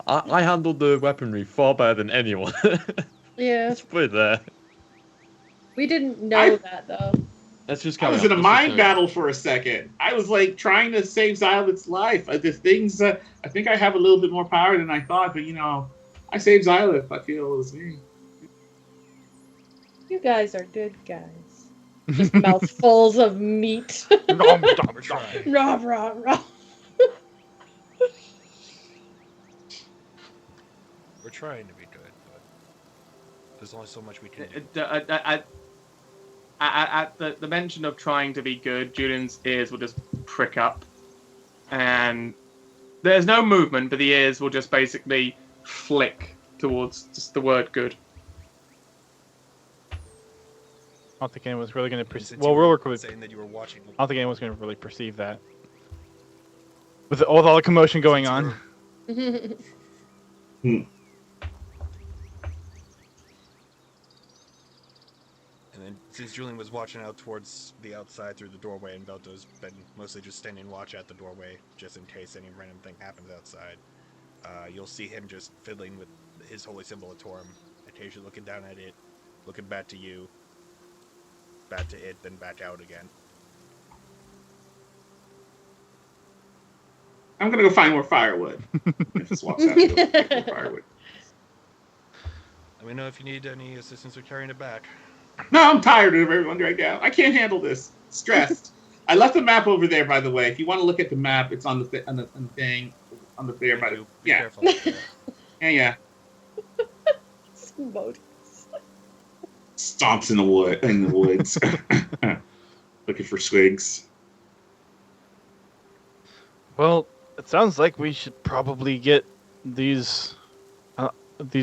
I handled the weaponry far better than anyone. Yeah, Let's put it there. we didn't know that though. Let's just I carry was on. in a Let's mind just carry on. battle for a second. I was like trying to save Xylet's life. The things I think I have a little bit more power than I thought, but I saved Xylet. I feel it was me. You guys are good guys. Just mouthfuls of meat. Nom, nom, We're nom. trying. Rah, rah, rah. We're trying to be good, but there's only so much we can do. At the mention of trying to be good, Julian's ears will just prick up, and there's no movement, but the ears will just basically flick towards just the word good. I don't think anyone's really going to And perceive. since Well, you were Wilrick would. saying that you were watching. I don't think anyone's going to really perceive that. With all the commotion going on. And then, since Julien was watching out towards the outside through the doorway, and Belto's been mostly just standing watch at the doorway, just in case any random thing happens outside, you'll see him just fiddling with his holy symbol of Torum, occasionally looking down at it, looking back to you, back to it, then back out again. I'm gonna go find more firewood. Just walks out to go get more firewood. Let me know if you need any assistance with carrying it back. No, I'm tired of everyone right now. I can't handle this. Stressed. I left the map over there, by the way. If you want to look at the map, it's on the thing on the there. By the Be yeah, careful. yeah. Smote. Stomps in the woods, looking for swigs. Well, it sounds like we should probably get these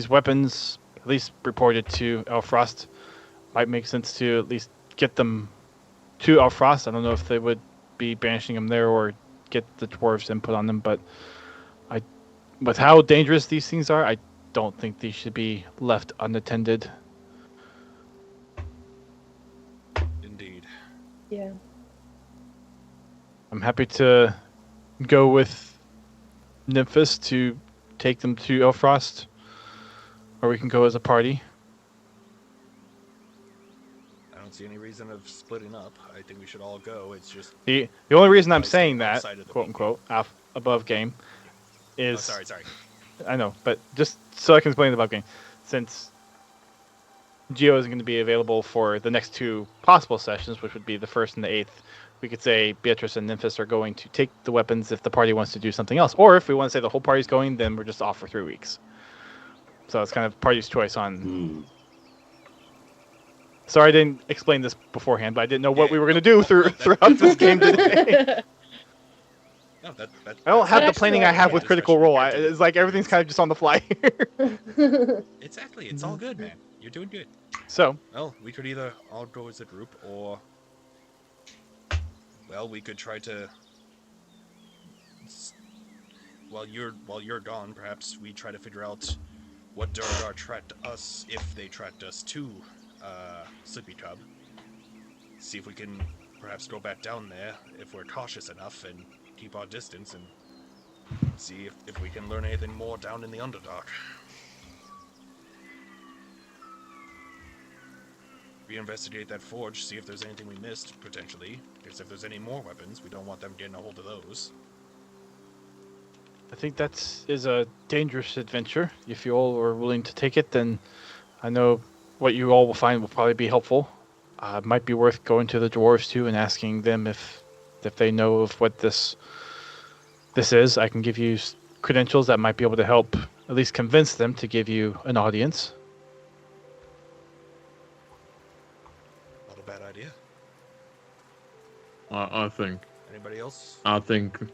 weapons at least reported to Elfrost. Might make sense to at least get them to Elfrost. I don't know if they would be banishing them there or get the dwarves' input on them, but with how dangerous these things are, I don't think these should be left unattended. Indeed. Yeah. I'm happy to go with Nymphis to take them to Elfrost, or we can go as a party. I don't see any reason of splitting up. I think we should all go. It's just. The only reason I'm Nice saying that, outside of the quote unquote, above game, is Oh, sorry. I know, but just so I can explain the above game, since Geo isn't going to be available for the next two possible sessions, which would be the 1st and the 8th, we could say Beatrice and Nymphis are going to take the weapons if the party wants to do something else, or if we want to say the whole party's going, then we're just off for 3 weeks. So it's kind of party's choice on. Sorry, I didn't explain this beforehand, but I didn't know what we were going to do throughout this game today. No, I don't have the That's planning I right, have yeah. with Critical Role. It's like everything's kind of just on the fly here. Exactly. It's all good, man. You're doing good. So, Well, we could either all go as a group, or well, we could try to. While you're gone, perhaps we try to figure out what Durgar tracked us, if they tracked us to Sleepy Cub. See if we can perhaps go back down there if we're cautious enough and keep our distance, and see if we can learn anything more down in the Underdark. Reinvestigate that forge, see if there's anything we missed, potentially. Because if there's any more weapons, we don't want them getting a hold of those. I think that is a dangerous adventure. If you all are willing to take it, then I know what you all will find will probably be helpful. It might be worth going to the dwarves too and asking them if they know of what this is. I can give you credentials that might be able to help at least convince them to give you an audience. Not a bad idea. I think Anybody else?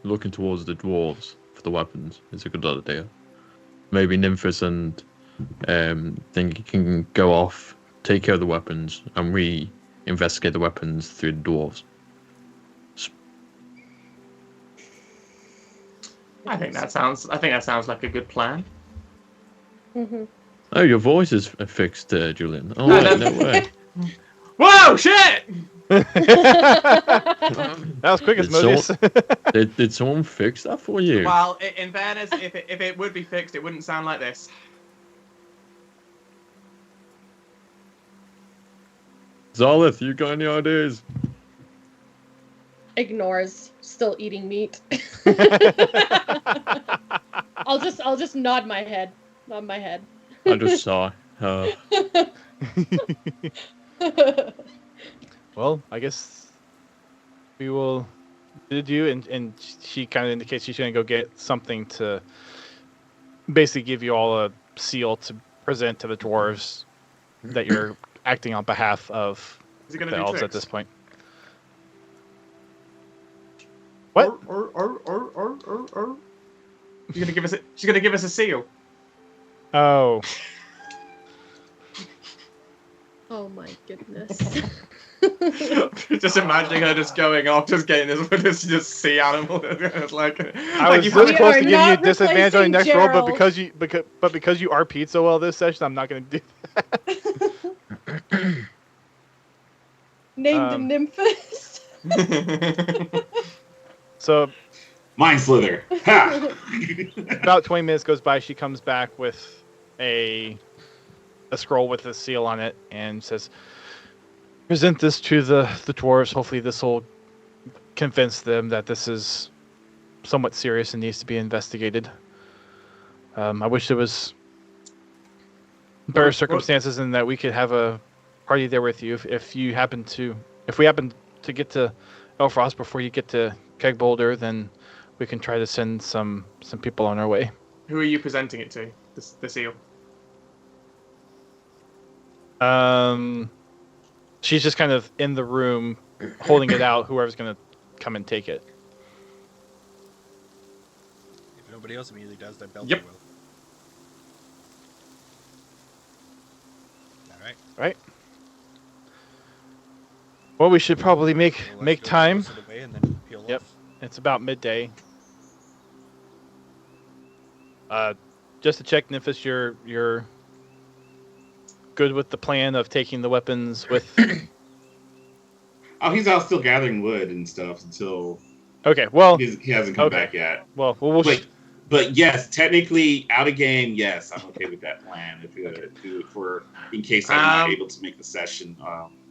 looking towards the dwarves for the weapons is a good idea. Maybe Nymphis and think you can go off, take care of the weapons, and investigate the weapons through the dwarves. I think that sounds like a good plan. Oh, your voice is fixed, Julian. Oh, No, wait, that's- no way. Whoa, shit! That was quick as Did someone- Moses. Did someone fix that for you? Well, in fairness, if it would be fixed, it wouldn't sound like this. Zalith, you got any ideas? Ignores, still eating meat. I'll just nod my head. Nod my head. I just sigh. Well, I guess we will bid you, and she kind of indicates she's going to go get something to basically give you all a seal to present to the dwarves that you're acting on behalf of Is he gonna the do elves tricks? at this point. What? She's gonna give us a seal. Oh. Oh my goodness. Just imagining her just going off, just getting this with this just sea animal. It's like I was you this We close are to giving you a not disadvantage on your next roll, but replacing because you RP'd so well this session, I'm not going to do that. Named Nymphus. So Mind Slither. Ha! about 20 minutes goes by. She comes back with a scroll with a seal on it and says, "Present this to the dwarves. Hopefully, this will convince them that this is somewhat serious and needs to be investigated. I wish there was better circumstances and that we could have a party there with you. If we happen to get to Elfrost before you get to Keg Boulder, then we can try to send some people on our way." Who are you presenting it to? The seal. She's just kind of in the room, holding it out. Whoever's gonna come and take it. If nobody else immediately does, then Belton Yep. will. All right. Right. Well, we should probably make We'll let you go time. most of the way and then peel Yep. off. It's about midday. Just to check, Nymphus, you're good with the plan of taking the weapons with. Oh, he's out still gathering wood and stuff until Okay. Well. he hasn't come Okay. back yet. Well. We'll. Wait, but yes, technically out of game, yes, I'm okay with that plan. If you do it for in case I'm not able to make the session.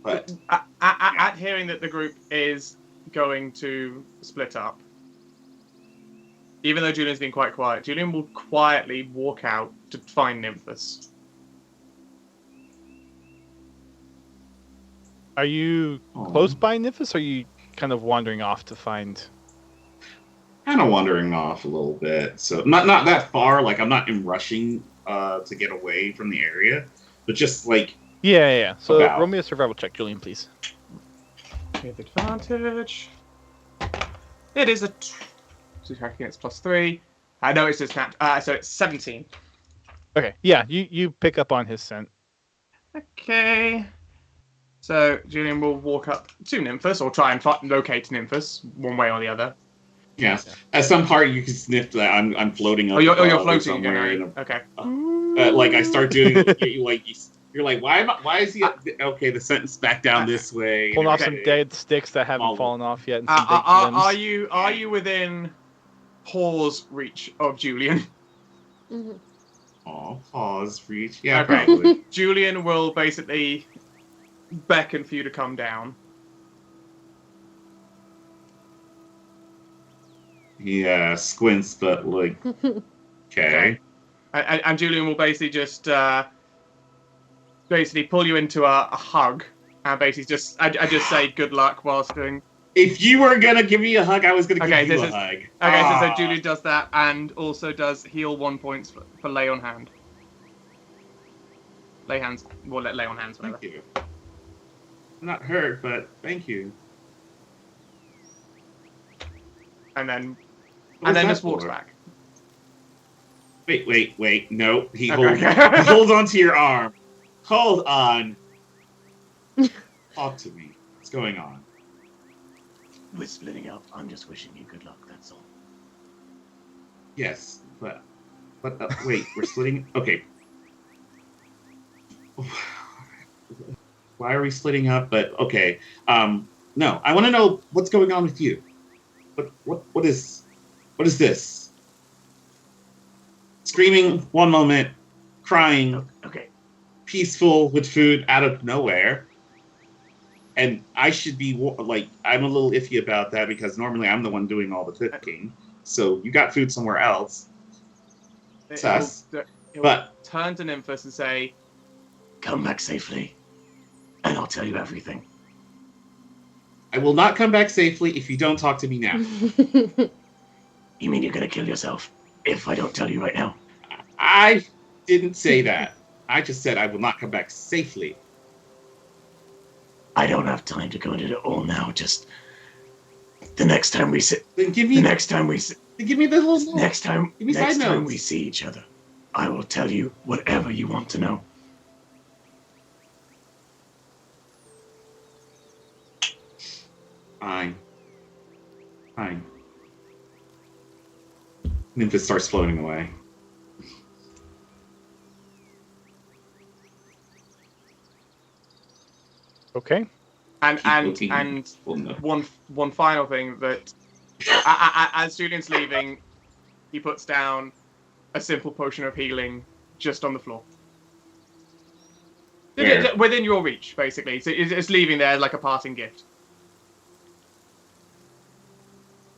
But At hearing that the group is going to split up, even though Julian's been quite quiet, Julien will quietly walk out to find Nymphus. Are you close by, Nymphus? Or are you kind of wandering off to find? kind of wandering off a little bit. So not that far. Like I'm not in rushing to get away from the area, but just like Yeah. So about. roll me a survival check, Julien, please. With advantage. It is a attacking. It's +3. I know it's just nat. So it's 17. Okay. Yeah. You pick up on his scent. Okay. So Julien will walk up to Nymphus, or try and locate Nymphus, one way or the other. yeah. At some part you can sniff that I'm floating up. You're above or floating somewhere again. in a- Okay. like I start doing you're like why is he okay the sentence back down this way Pulling off Okay. some dead sticks that haven't Follow. fallen off yet. And some big limbs. Are you within pause reach of Julien? Mhm. Oh, pause reach. Yeah, Okay. probably. Julien will basically beckon for you to come down. Yeah, squints, but like okay. And Julien will basically just pull you into a hug, and basically I just say good luck whilst doing. If you were gonna give me a hug, I was gonna Okay, give you a this is- hug. Okay, so Julien does that, and also does heal 1 point for lay on hand. Lay hands, well, lay on hands, whatever. Thank you. I'm not hurt, but thank you. And then What was that just walks for? back. Wait. No, he Okay. holds onto your arm. Hold on. Talk to me. What's going on? We're splitting up. I'm just wishing you good luck, that's all. Yes, but wait, we're splitting. Okay. Why are we splitting up? But okay. No, I want to know what's going on with you. What is this? Screaming one moment, crying, Okay. peaceful with food out of nowhere. And I should be like, I'm a little iffy about that because normally I'm the one doing all the cooking. So you got food somewhere else. Sus. He'll But turn to Nymphus and say, Come back safely, and I'll tell you everything. I will not come back safely if you don't talk to me now. You mean you're gonna kill yourself if I don't tell you right now? I didn't say that. I just said I will not come back safely. I don't have time to go into it all now. Just the next time we sit. Then give The me next time we sit. give me the whole Next time. Give me Next side time notes. we see each other, I will tell you whatever you want to know. Fine. Memphis starts floating away. Okay. And looking. Well, no. one final thing that as Julian's leaving, he puts down a simple potion of healing just on the floor. Where? Within your reach, basically. So it's leaving there like a parting gift.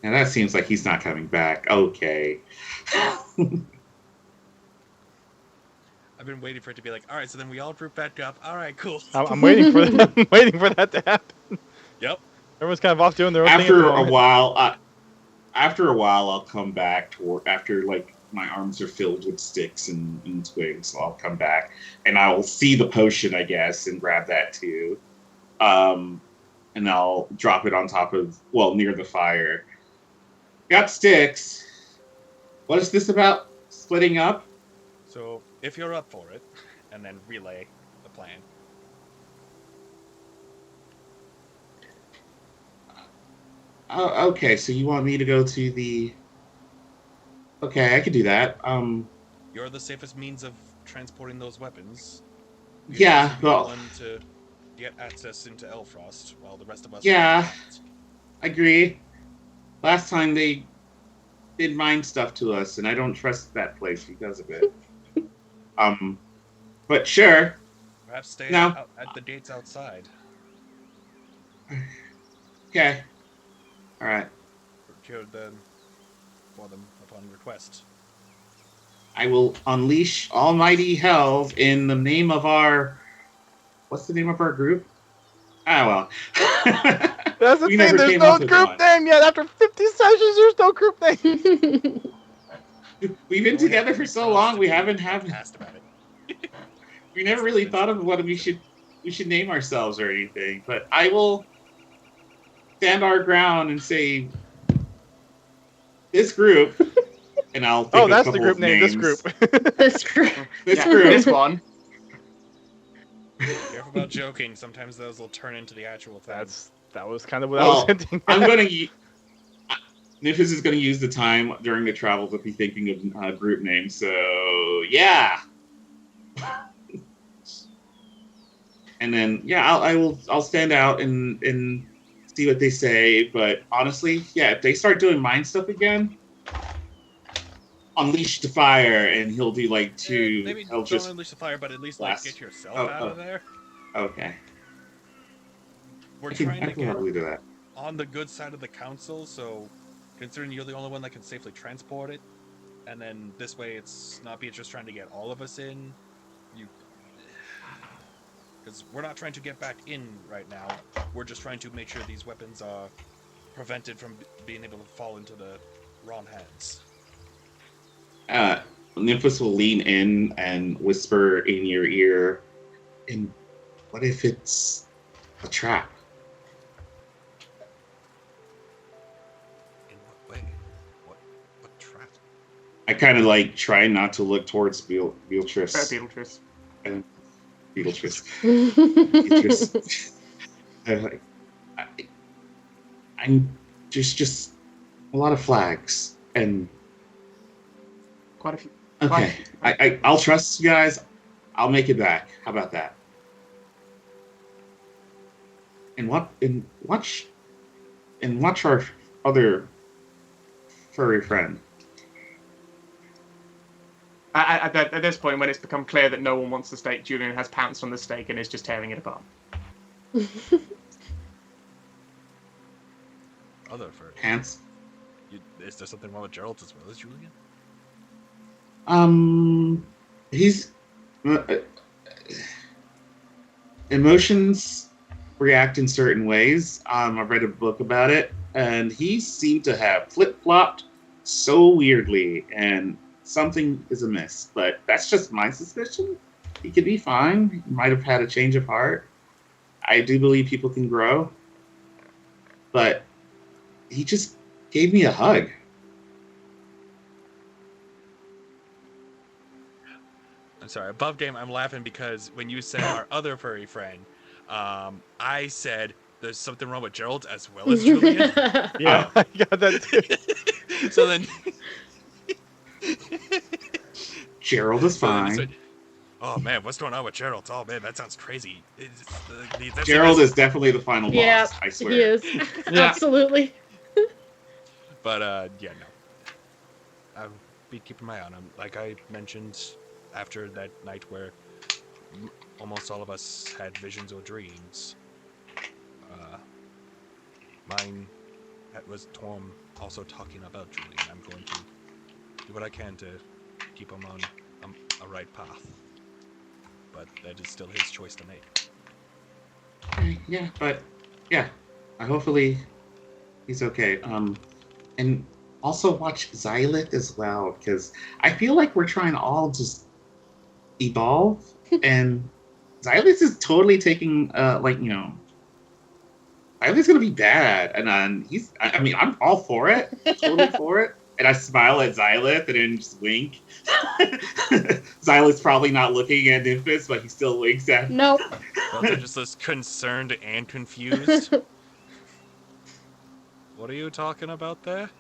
And that seems like he's not coming back. Okay. I've been waiting for it to be like, all right, so then we all group back up. All right, cool. I'm waiting for that. I'm waiting for that to happen. Yep. Everyone's kind of off doing their own thing. at the After a moment. while, I'll come back after like my arms are filled with sticks and twigs. So I'll come back and I'll see the potion, I guess, and grab that too. And I'll drop it on top of, near the fire. Got sticks. What is this about splitting up? So if you're up for it, and then relay the plan. Oh, okay. So you want me to go to the? Okay, I could do that. You're the safest means of transporting those weapons. Yeah, You're well, the one to get access into Elfrost, while the rest of us. Yeah. I agree. Last time they did mind stuff to us, and I don't trust that place because of it. But sure. Perhaps stay No. out at the gates outside. Okay. All right. Procure them for them upon request. I will unleash almighty hell in the name of our. What's the name of our group? Ah, well. That's the We thing. never There's came no up with group one. name yet. After 50 sessions, there's no group name. We've been together for so long. We haven't Asked about it. we never really thought of what we should name ourselves or anything. But I will stand our ground and say this group, and I'll think Oh, of a that's the couple group of name. This names. group. This group. This group. This one. Careful about joking. Sometimes those will turn into the actual thing. That was kind of what I was Well, hinting I'm at. gonna. Nifis is gonna use the time during the travel to be thinking of group names. So yeah. And then I'll stand out and see what they say. But honestly, yeah, if they start doing mind stuff again, unleash the fire, and he'll do like two. Maybe He'll don't just unleash the fire, but at least blast. get yourself Oh, out of there. okay. We're I trying to can get probably do that. on the good side of the council, so considering you're the only one that can safely transport it, and then this way it's not just trying to get all of us in, because we're not trying to get back in right now. We're just trying to make sure these weapons are prevented from being able to fall into the wrong hands. Nymphus will lean in and whisper in your ear, and what if it's a trap? In what way? What trap? I kind of like try not to look towards Beatrice. Beetlejuice. Beatrice. Beatrice. I'm just a lot of flags and Quite a few. okay. I'll trust you guys. I'll make it back. How about that? And watch our other furry friend. At this point, when it's become clear that no one wants the steak, Julien has pounced on the steak and is just tearing it apart. Other furry. Pants. Is there something wrong with Gerald as well as Julien? He's emotions react in certain ways. I've read a book about it, and he seemed to have flip-flopped so weirdly, and something is amiss. But that's just my suspicion. He could be fine. He might have had a change of heart. I do believe people can grow, but he just gave me a hug. I'm sorry, above game. I'm laughing because when you said our other furry friend, I said there's something wrong with Gerald as well as Julien. Yeah, I got that too. So then Gerald is so then it's fine. like, oh man, what's going on with Gerald? Oh man, that sounds crazy. Gerald is definitely the final boss. Yeah, I swear. he is. Yeah. Absolutely. But yeah, no. I'll be keeping my eye on him. Like I mentioned, after that night where almost all of us had visions or dreams, mine was Torm also talking about Julien. I'm going to do what I can to keep him on a right path. But that is still his choice to make. Yeah, but yeah, hopefully he's okay. And also watch Xylith as well, because I feel like we're trying to all just evolve, and Xylith is totally taking Xylith's gonna be bad, and he's. I mean, I'm all for it, totally for it. And I smile at Xylith and then just wink. Xylith's probably not looking at Nymphis, but he still winks at him. Nope. They're just as concerned and confused. What are you talking about there?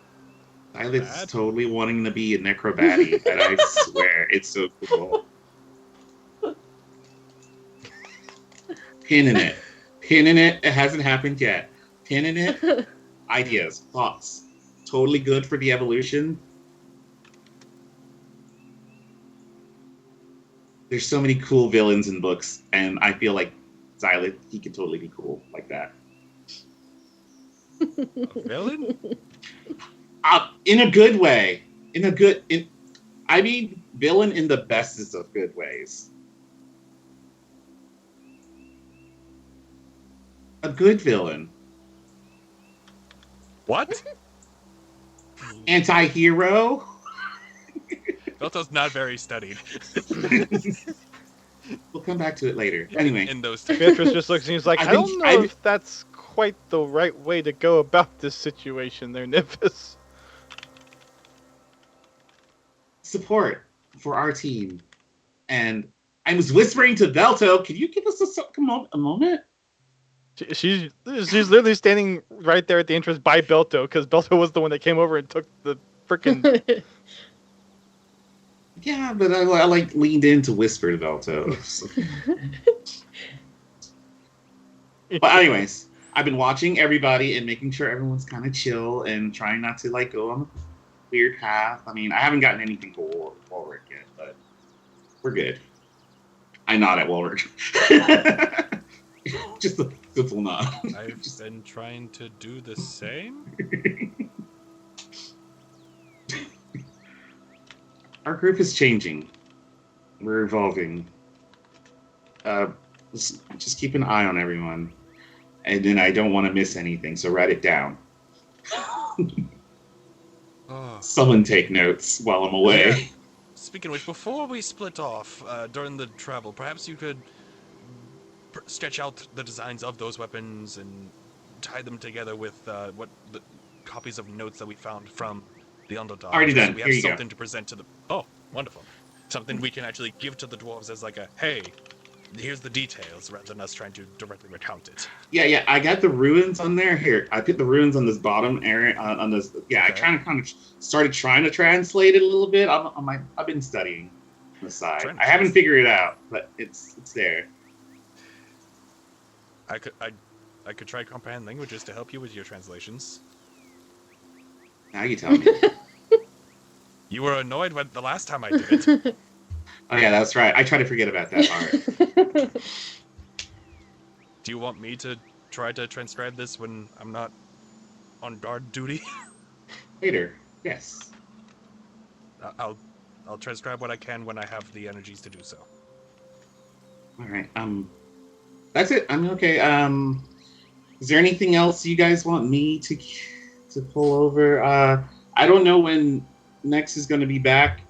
Xylith's Bad? totally wanting to be a necrobatty, and I swear, it's so cool. Pinning it. It hasn't happened yet. Pinning it. Ideas, thoughts. Totally good for the evolution. There's so many cool villains in books, and I feel like Xylith, he could totally be cool like that. A villain? In a good way. I mean, villain in the bestest of good ways. A good villain. What? Anti-hero. Belto's not very studied. We'll come back to it later. Anyway. In those terms. Beatrice just looks and he's like, I don't know I've- if that's quite the right way to go about this situation there, Nymphis. Support for our team. And I was whispering to Belto, can you give us a moment? She's literally standing right there at the entrance by Belto, because Belto was the one that came over and took the freaking... Yeah, but I like leaned in to whisper to Belto. So. But anyways, I've been watching everybody and making sure everyone's kind of chill and trying not to like go on a weird path. I mean, I haven't gotten anything for Wilrick yet, but we're good. I nod at Wilrick. Just a simple nod. I've been trying to do the same. Our group is changing. We're evolving. Just keep an eye on everyone. And then I don't want to miss anything, so write it down. Oh. Someone take notes while I'm away. Yeah. Speaking of which, before we split off during the travel, perhaps you could sketch out the designs of those weapons and tie them together with what the copies of notes that we found from the Underdog. Already done. So we have Here you go. something to present to the. Oh, wonderful! Something we can actually give to the dwarves as like a hey, here's the details, rather than us trying to directly recount it. Yeah. I got the ruins on there. Here, I put the ruins on this bottom area. On this. Yeah, Okay. I kind of started trying to translate it a little bit. I've been studying on the side. I haven't figured it out, but it's there. I could try comprehend languages to help you with your translations. Now you tell me. You were annoyed when the last time I did it. Oh yeah, that's right. I try to forget about that part. Do you want me to try to transcribe this when I'm not on guard duty? Later. Yes. I'll transcribe what I can when I have the energies to do so. All right. That's it. I'm okay. Is there anything else you guys want me to pull over? I don't know when Nex is going to be back.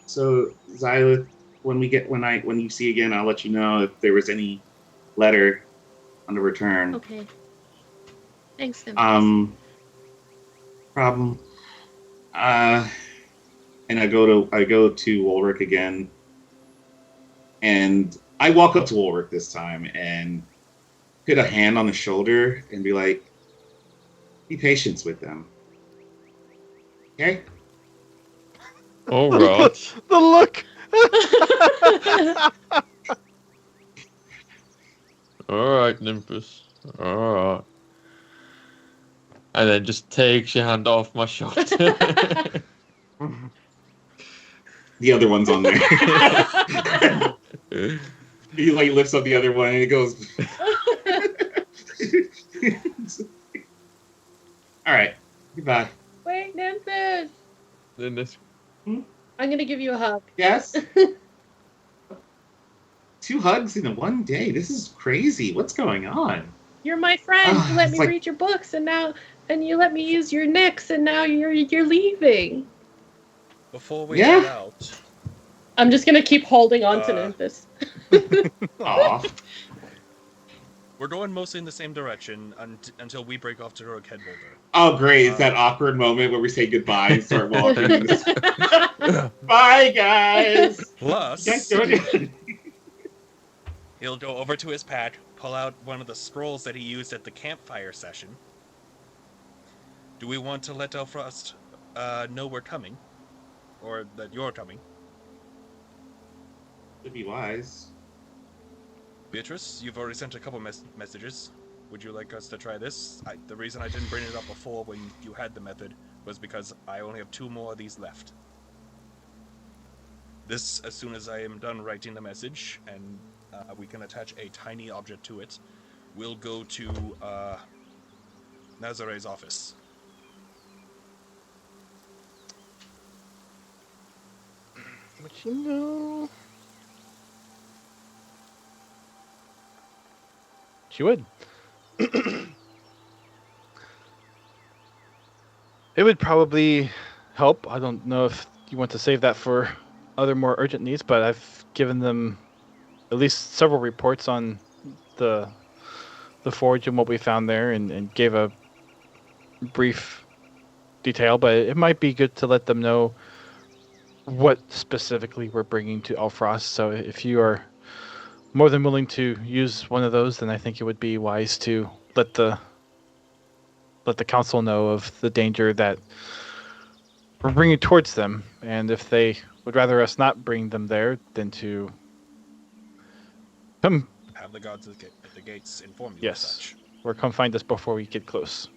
So Xylith, when you see again, I'll let you know if there was any letter on the return. Okay. Thanks, Tim. Problem. And I go to Wilrick again. And I walk up to Wilrick this time and put a hand on the shoulder and be like, be patient with them. Okay? All right. The look. All right, Nimbus. All right. And then just takes your hand off my shoulder. The other one's on there. He like lifts up the other one and it goes. All right. Goodbye. Wait, Memphis. Then this. I'm gonna give you a hug. Yes. 2 hugs in one day. This is crazy. What's going on? You're my friend. You let It's me like- read your books, and you let me use your Nyx, and now you're leaving. Before we Yeah. head out, I'm just gonna keep holding on to Memphis. Aw. we're going mostly in the same direction until we break off to go to Ked Boulder. Oh, great. It's that awkward moment where we say goodbye and start walking. Bye, guys. Plus, You guys doing it? he'll go over to his pack, pull out one of the scrolls that he used at the campfire session. Do we want to let Elfrost know we're coming? Or that you're coming? Would be wise. Beatrice, you've already sent a couple messages. Would you like us to try this? The reason I didn't bring it up before when you had the method was because I only have 2 more of these left. This, as soon as I am done writing the message, and we can attach a tiny object to it, will go to Nazare's office. But you know, she would. It would probably help. I don't know if you want to save that for other more urgent needs, but I've given them at least several reports on the forge and what we found there, and gave a brief detail. But it might be good to let them know what specifically we're bringing to Elfrost. So if you are more than willing to use one of those, then I think it would be wise to let the council know of the danger that we're bringing towards them. And if they would rather us not bring them there, then to come, Have the gods at the gates inform you of yes, such. or come find us before we get close.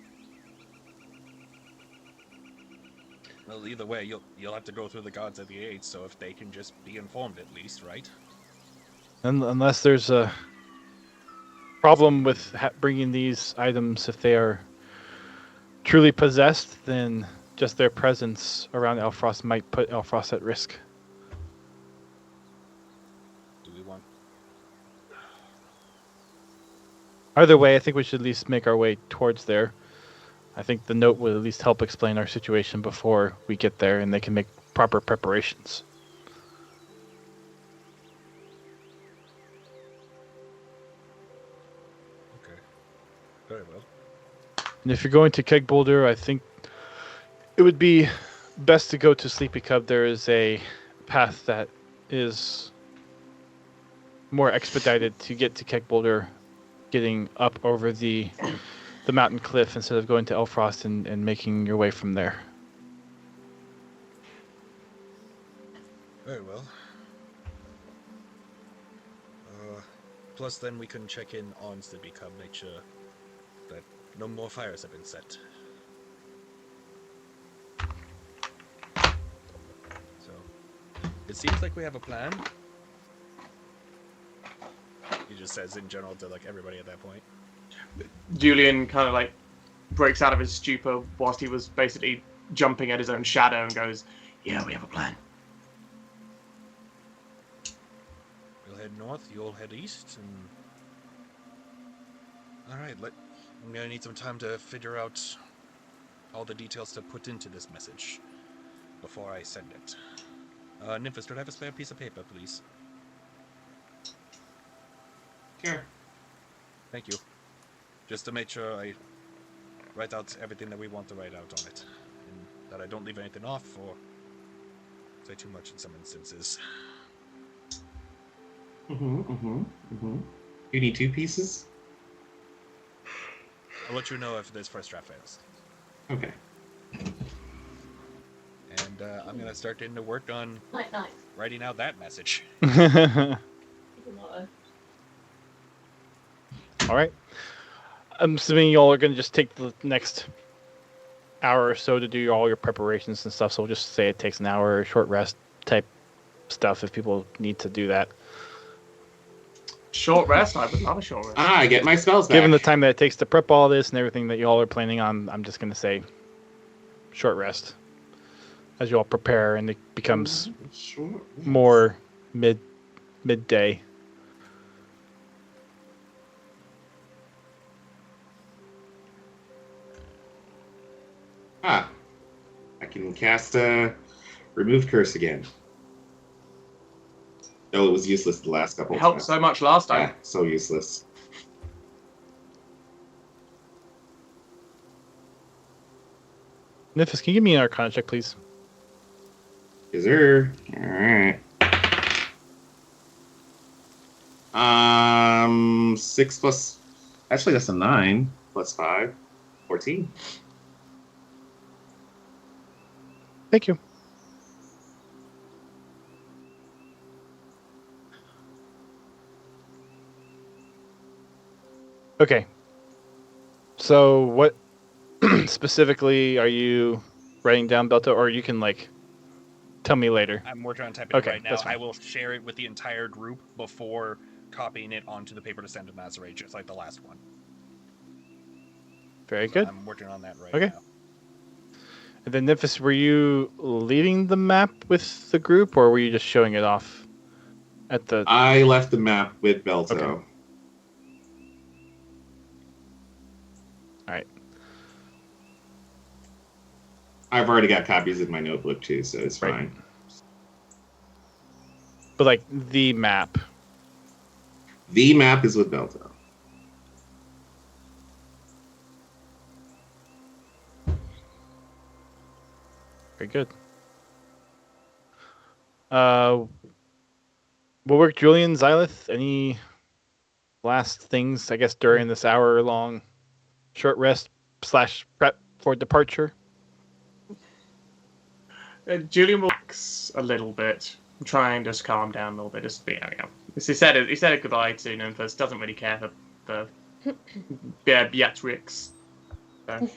Well, either way, you'll have to go through the gods at the gates, so if they can just be informed at least, right? Unless there's a problem with bringing these items, if they are truly possessed, then just their presence around Elfrost might put Elfrost at risk. Do we want... Either way, I think we should at least make our way towards there. I think the note would at least help explain our situation before we get there, and they can make proper preparations. Okay. Very well. And if you're going to Keg Boulder, I think it would be best to go to Sleepy Cub. There is a path that is more expedited to get to Keg Boulder, getting up over the mountain cliff instead of going to Elfrost and making your way from there. Very well. Plus, then we can check in on Sleepy Cub, make sure that no more fires have been set. So, it seems like we have a plan. He just says in general to like everybody at that point. Julien kind of like breaks out of his stupor whilst he was basically jumping at his own shadow and goes, Yeah, we have a plan. We'll head north, you'll head east, and... Alright, I'm gonna need some time to figure out all the details to put into this message before I send it. Nymphis, could I have a spare piece of paper, please? Sure. Thank you. Just to make sure I write out everything that we want to write out on it, and that I don't leave anything off or say too much in some instances. You need 2 pieces? I'll let you know if this first draft fails. Okay. And I'm gonna start getting to work on writing out that message. All right. I'm assuming y'all are gonna just take the next hour or so to do all your preparations and stuff. So we'll just say it takes an hour, short rest type stuff if people need to do that. Short rest? I would love a short rest. I get my spells back. Given the time that it takes to prep all this and everything that y'all are planning on, I'm just gonna say short rest as you all prepare, and it becomes more midday. I can cast remove curse again. Oh, it was useless the last couple It of helped times. so much last time. Yeah, so useless. Nifis, can you give me an Arcana check, please? Yes, sir. Alright. 6 plus... Actually, that's a 9. Plus 5. 14. Thank you. Okay. So what specifically are you writing down, Belto, or you can tell me later? I'm working on typing Okay, it right now. that's fine. I will share it with the entire group before copying it onto the paper to send to Nazare, just like the last one. Very So good. I'm working on that right Okay. now. And then Nifis, were you leading the map with the group, or were you just showing it off at the? I left the map with Belto. Okay. All right. I've already got copies in my notebook too, so it's Right. fine. But the map. The map is with Belto. Very good. Wilrick, Julien, Xylith, any last things, I guess, during this hour-long short rest / prep for departure? Julien will relax a little bit. Try and just calm down a little bit. Just be, He said a goodbye to Nymphus. Doesn't really care for Beatrix. So.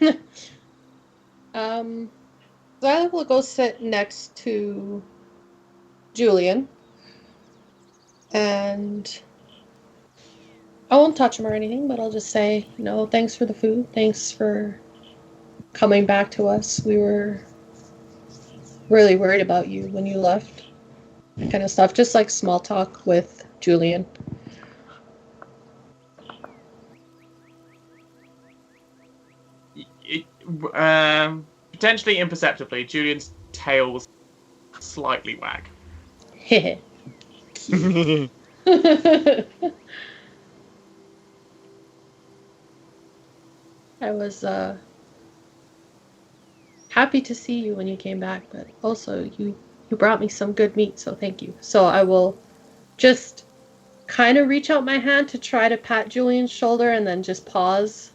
Xyla will go sit next to Julien. And I won't touch him or anything, but I'll just say, thanks for the food. Thanks for coming back to us. We were really worried about you when you left. That kind of stuff. Just like small talk with Julien. Potentially imperceptibly, Julian's tail will slightly wag. Heh. I was happy to see you when you came back, but also you brought me some good meat, so thank you. So I will just kind of reach out my hand to try to pat Julian's shoulder and then just pause,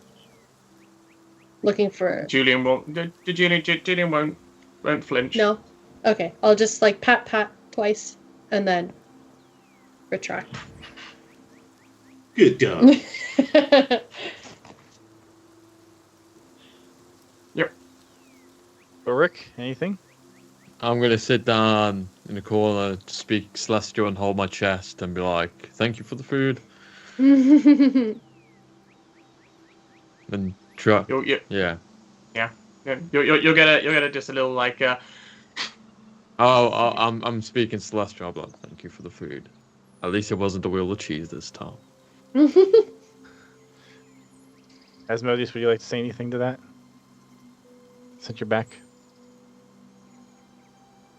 looking for... Julien won't. Julien won't flinch. No? Okay, I'll just pat twice and then retract. Good dog. Wilrick, anything? I'm going to sit down in the corner, speak Celestial, and hold my chest and be like, thank you for the food. And try. Yeah. You'll get a just a little I'm speaking Celestial. I'm like, thank you for the food. At least it wasn't the wheel of cheese this time. Asmodeus, would you like to say anything to that? Since you're back.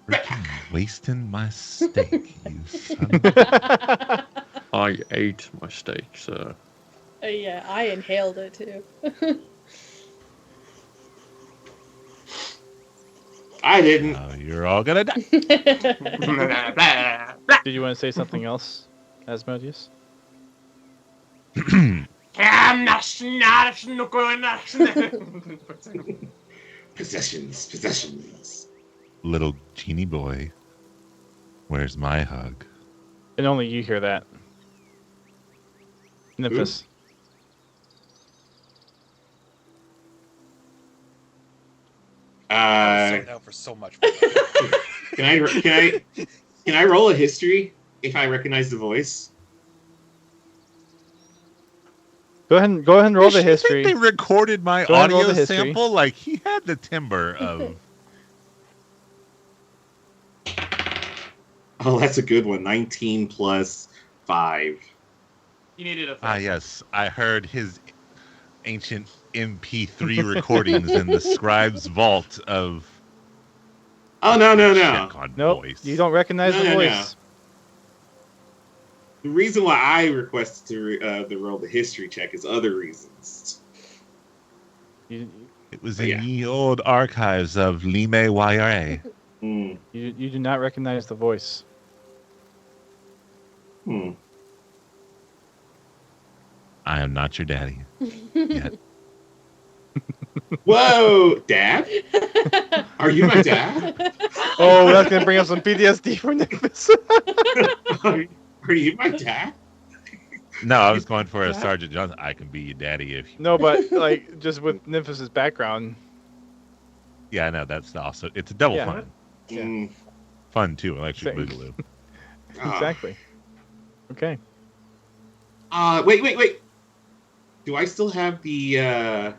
Freaking wasting my steak, you son. I ate my steak, sir. Yeah, I inhaled it too. I didn't. Oh, you're all gonna die. Did you want to say something else, Asmodeus? Possessions. Little genie boy, where's my hug? And only you hear that. Nymphis. Sold out for so much. Can I roll a history if I recognize the voice? Go ahead and roll the Does she history. think they recorded my Go ahead and roll audio the history. sample? Like, he had the timbre of... Oh, that's a good one. 19 plus 5. You needed a. Ah, yes. I heard his ancient MP3 recordings in the scribe's vault of... Oh, no. Check on Nope, voice. you don't recognize the No. voice. The reason why I requested to roll the history check is other reasons. You It was Oh, in yeah. ye old archives of Lime YRA. you do not recognize the voice. I am not your daddy. Yet. Whoa, Dad? Are you my dad? Oh, that's gonna bring up some PTSD for Nymphis. Are you my dad? No, I was going for a Sergeant Johnson. I can be your daddy if you... No, but like just with Nymphis' background. Yeah, I know. That's also... It's a double Yeah. fun. Mm, Fun, too. Electric Same. Boogaloo. Exactly. Okay. Wait. Do I still have the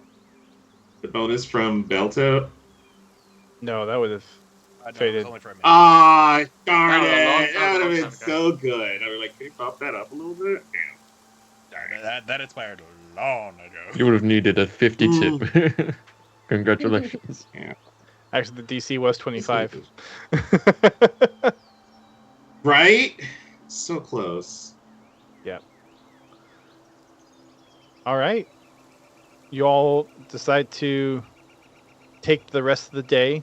bonus from Belto? No, that would have. No, it Faded. was only for a minute. Ah, darn That was a long it! time That would ago. have been so good. I was like, can you bump that up a little bit? That expired long ago. You would have needed a 50 tip. Congratulations. Actually, the DC was 25. Right? So close. All right. You all decide to take the rest of the day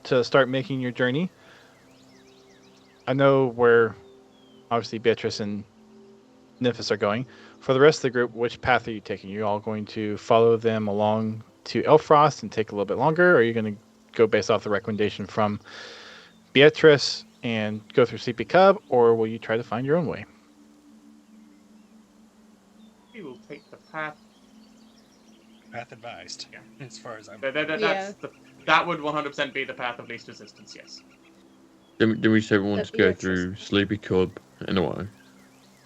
to start making your journey. I know where, obviously, Beatrice and Nymphis are going. For the rest of the group, which path are you taking? Are you all going to follow them along to Elfrost and take a little bit longer? Or are you going to go based off the recommendation from Beatrice and go through Sleepy Cub? Or will you try to find your own way? We will take the path. Path advised. As far as I'm. That would 100% be the path of least resistance. Yes. Did we say we want That'd to be go interesting. through Sleepy Cub in a way?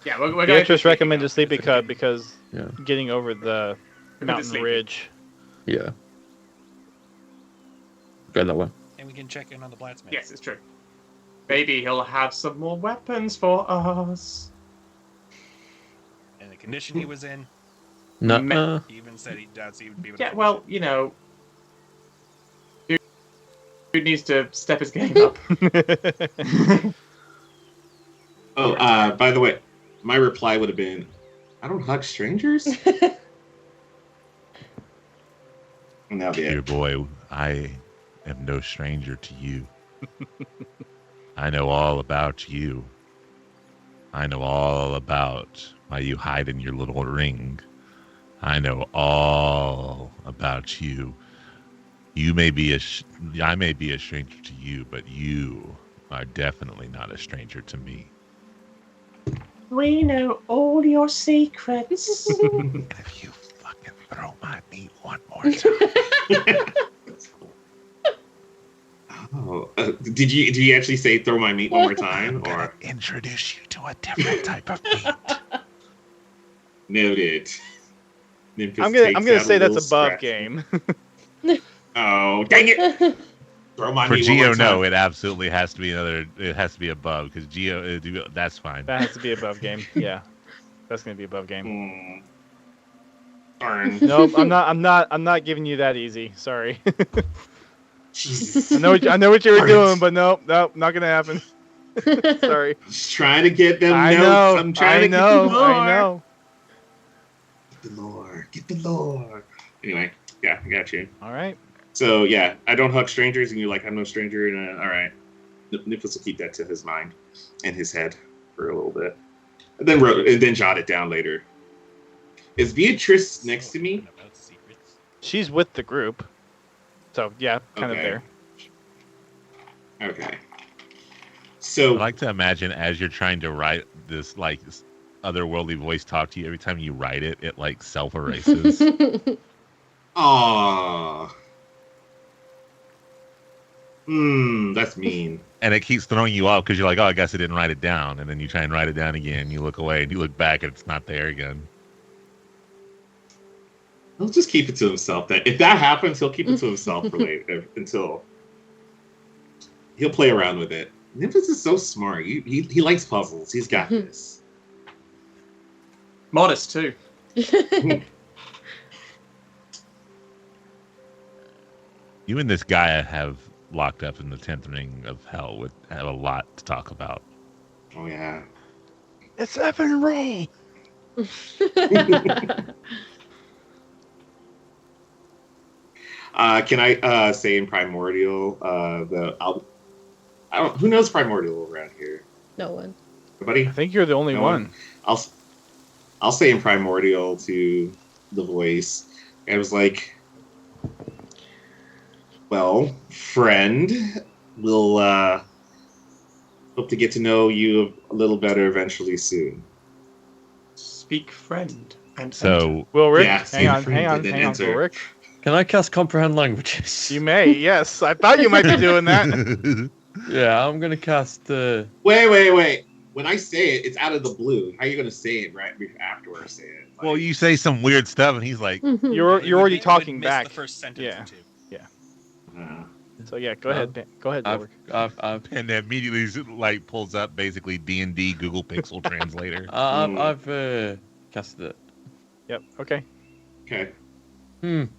Yeah, we're going. Beatrice recommended Sleepy Cub because Yeah. getting over the mountain sleepy. ridge. Yeah. Go that way. And we can check in on the blacksmith. Yes, it's true. Maybe he'll have some more weapons for us. And the condition he was in, No. he even said he doubts he would be able Yeah, to. well, you know, dude needs to step his game up. Oh, by the way, my reply would have been, I don't hug strangers? And that'll be Dear it. boy, I am no stranger to you. I know all about you. I know all about why you hide in your little ring. I know all about you. I may be a stranger to you, but you are definitely not a stranger to me. We know all your secrets. And if you fucking throw my meat one more time, Oh, did you actually say throw my meat one more time? I'm gonna Or introduce you to a different type of meat. noted? Nymphis I'm takes gonna out say little that's above scratch. game. Oh, dang it! Throw my For meat one Geo, more time. no, it absolutely has to be another. It has to be above because Geo, that's fine. That has to be above game. Yeah, that's gonna be above game. Hmm. Darn. Nope, I'm not giving you that easy. Sorry. Jesus. I know what you were Darn doing, it. but nope, not gonna happen. Sorry. Just trying to get them I notes. know. I'm trying to know. get the lore. I know. Get the lore. Get the lore. Anyway, yeah, I got you. All right. So yeah, I don't hug strangers, and you're like, I'm no stranger. And all right, Nymphis will keep that to his mind and his head for a little bit. and then jot it down later. Is Beatrice next to me? About secrets. She's with the group. So, yeah, kind of Okay. there. Okay. So I like to imagine as you're trying to write this like otherworldly voice talk to you, every time you write it, it like self erases. Aww. That's mean. And it keeps throwing you off because you're like, oh, I guess I didn't write it down. And then you try and write it down again. You look away and you look back and it's not there again. He'll just keep it to himself. That if that happens, he'll keep it to himself for later until he'll play around with it. Nimbus is so smart. He likes puzzles. He's got this. Modest too. You and this guy have locked up in the 10th ring of hell would have a lot to talk about. Oh yeah. It's effing roll. Can I say in Primordial who knows Primordial around here? No one. Nobody? I think you're the only No one. I'll say in Primordial to the voice. And it was like, well, friend, we'll hope to get to know you a little better eventually soon. Speak friend. And So, Wilrick, Yeah, hang same on, friend, hang on, and then hang on, enter. Wilrick. Can I cast comprehend languages? You may, yes. I thought you might be doing that. Yeah, I'm gonna cast. Wait. When I say it, it's out of the blue. How are you going to say it right after I say it? Like, well, you say some weird stuff, and he's like, You're already talking miss back. the first sentence Yeah. or two. So yeah, go ahead. Go ahead, Wilrick. I've and then immediately like pulls up basically D&D Google Pixel Translator. I've casted it. Yep. Okay. Okay. I'm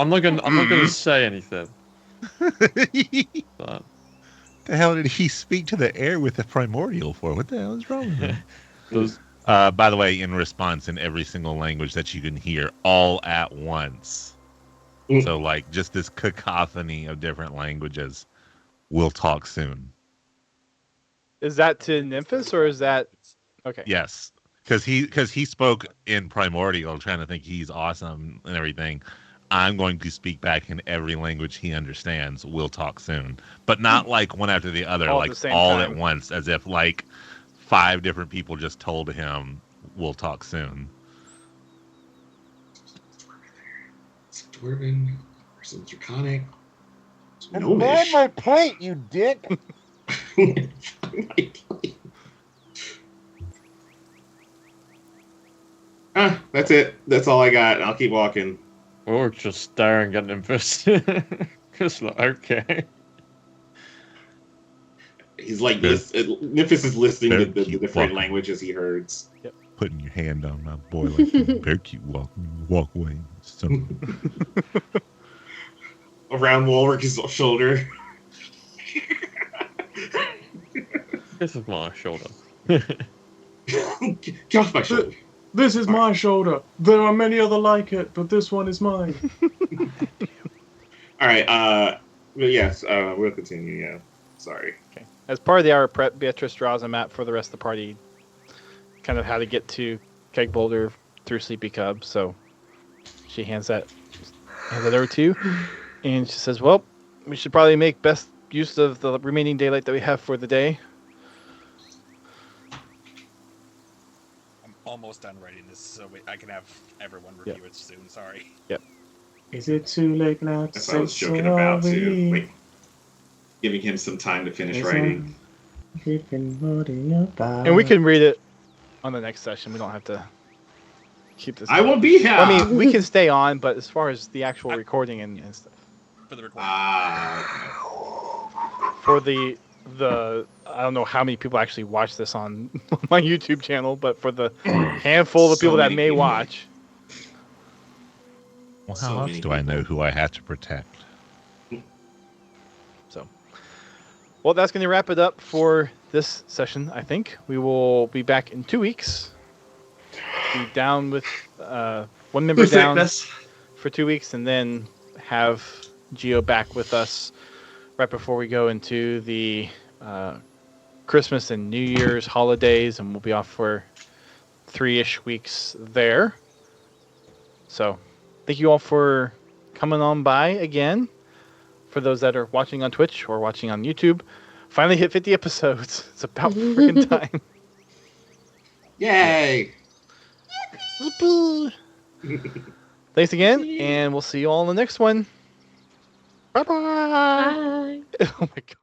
not gonna say anything. But The hell did he speak to the air with the primordial for? What the hell is wrong with him? those By the way, in response in every single language that you can hear all at once. So like just this cacophony of different languages. We'll talk soon. Is that to Nymphis or is that okay? Yes. Because he spoke in primordial, trying to think he's awesome and everything. I'm going to speak back in every language he understands. We'll talk soon, but not like one after the other, All at like the same all time. at once, as if like 5 different people just told him, "We'll talk soon." Some dwarven, or some draconic. Some That's gnomish. my plate, you dick. That's it. That's all I got. I'll keep walking. we're just staring at him first. Just like okay. He's like, Yes. Nymphis is listening to the Very cute different walking. languages he heard. Putting your hand on my boy like you very cute walk away. So, Around Wilrick's shoulder. This is my shoulder. Get off my shoulder. This is my shoulder. There are many other like it, but this one is mine. All right. Well, yes. We'll continue. Yeah. Sorry. Okay. As part of the hour prep, Beatrice draws a map for the rest of the party, kind of how to get to Keg Boulder through Sleepy Cub. So she hands that over to you, and she says, "Well, we should probably make best use of the remaining daylight that we have for the day." I'm almost done writing this, so I can have everyone review it soon. Sorry. Is it too late now to That's what I was joking about too. Wait. Giving him some time to finish writing. And we can read it on the next session. We don't have to keep this. I won't be here. I mean, we can stay on, but as far as the actual recording and stuff, For the recording. for the I don't know how many people actually watch this on my YouTube channel, but for the handful of So people that many may people. watch, well, So how else many do I know people. who I have to protect? so. Well, that's going to wrap it up for this session. I think we will be back in 2 weeks. Be down with one member down for 2 weeks, and then have Geo back with us right before we go into the Christmas and New Year's holidays, and we'll be off for 3-ish weeks there. So, thank you all for coming on by again. For those that are watching on Twitch or watching on YouTube, finally hit 50 episodes. It's about freaking time. Yay! Thanks again, and we'll see you all in the next one. Bye-bye. Bye. Oh my God.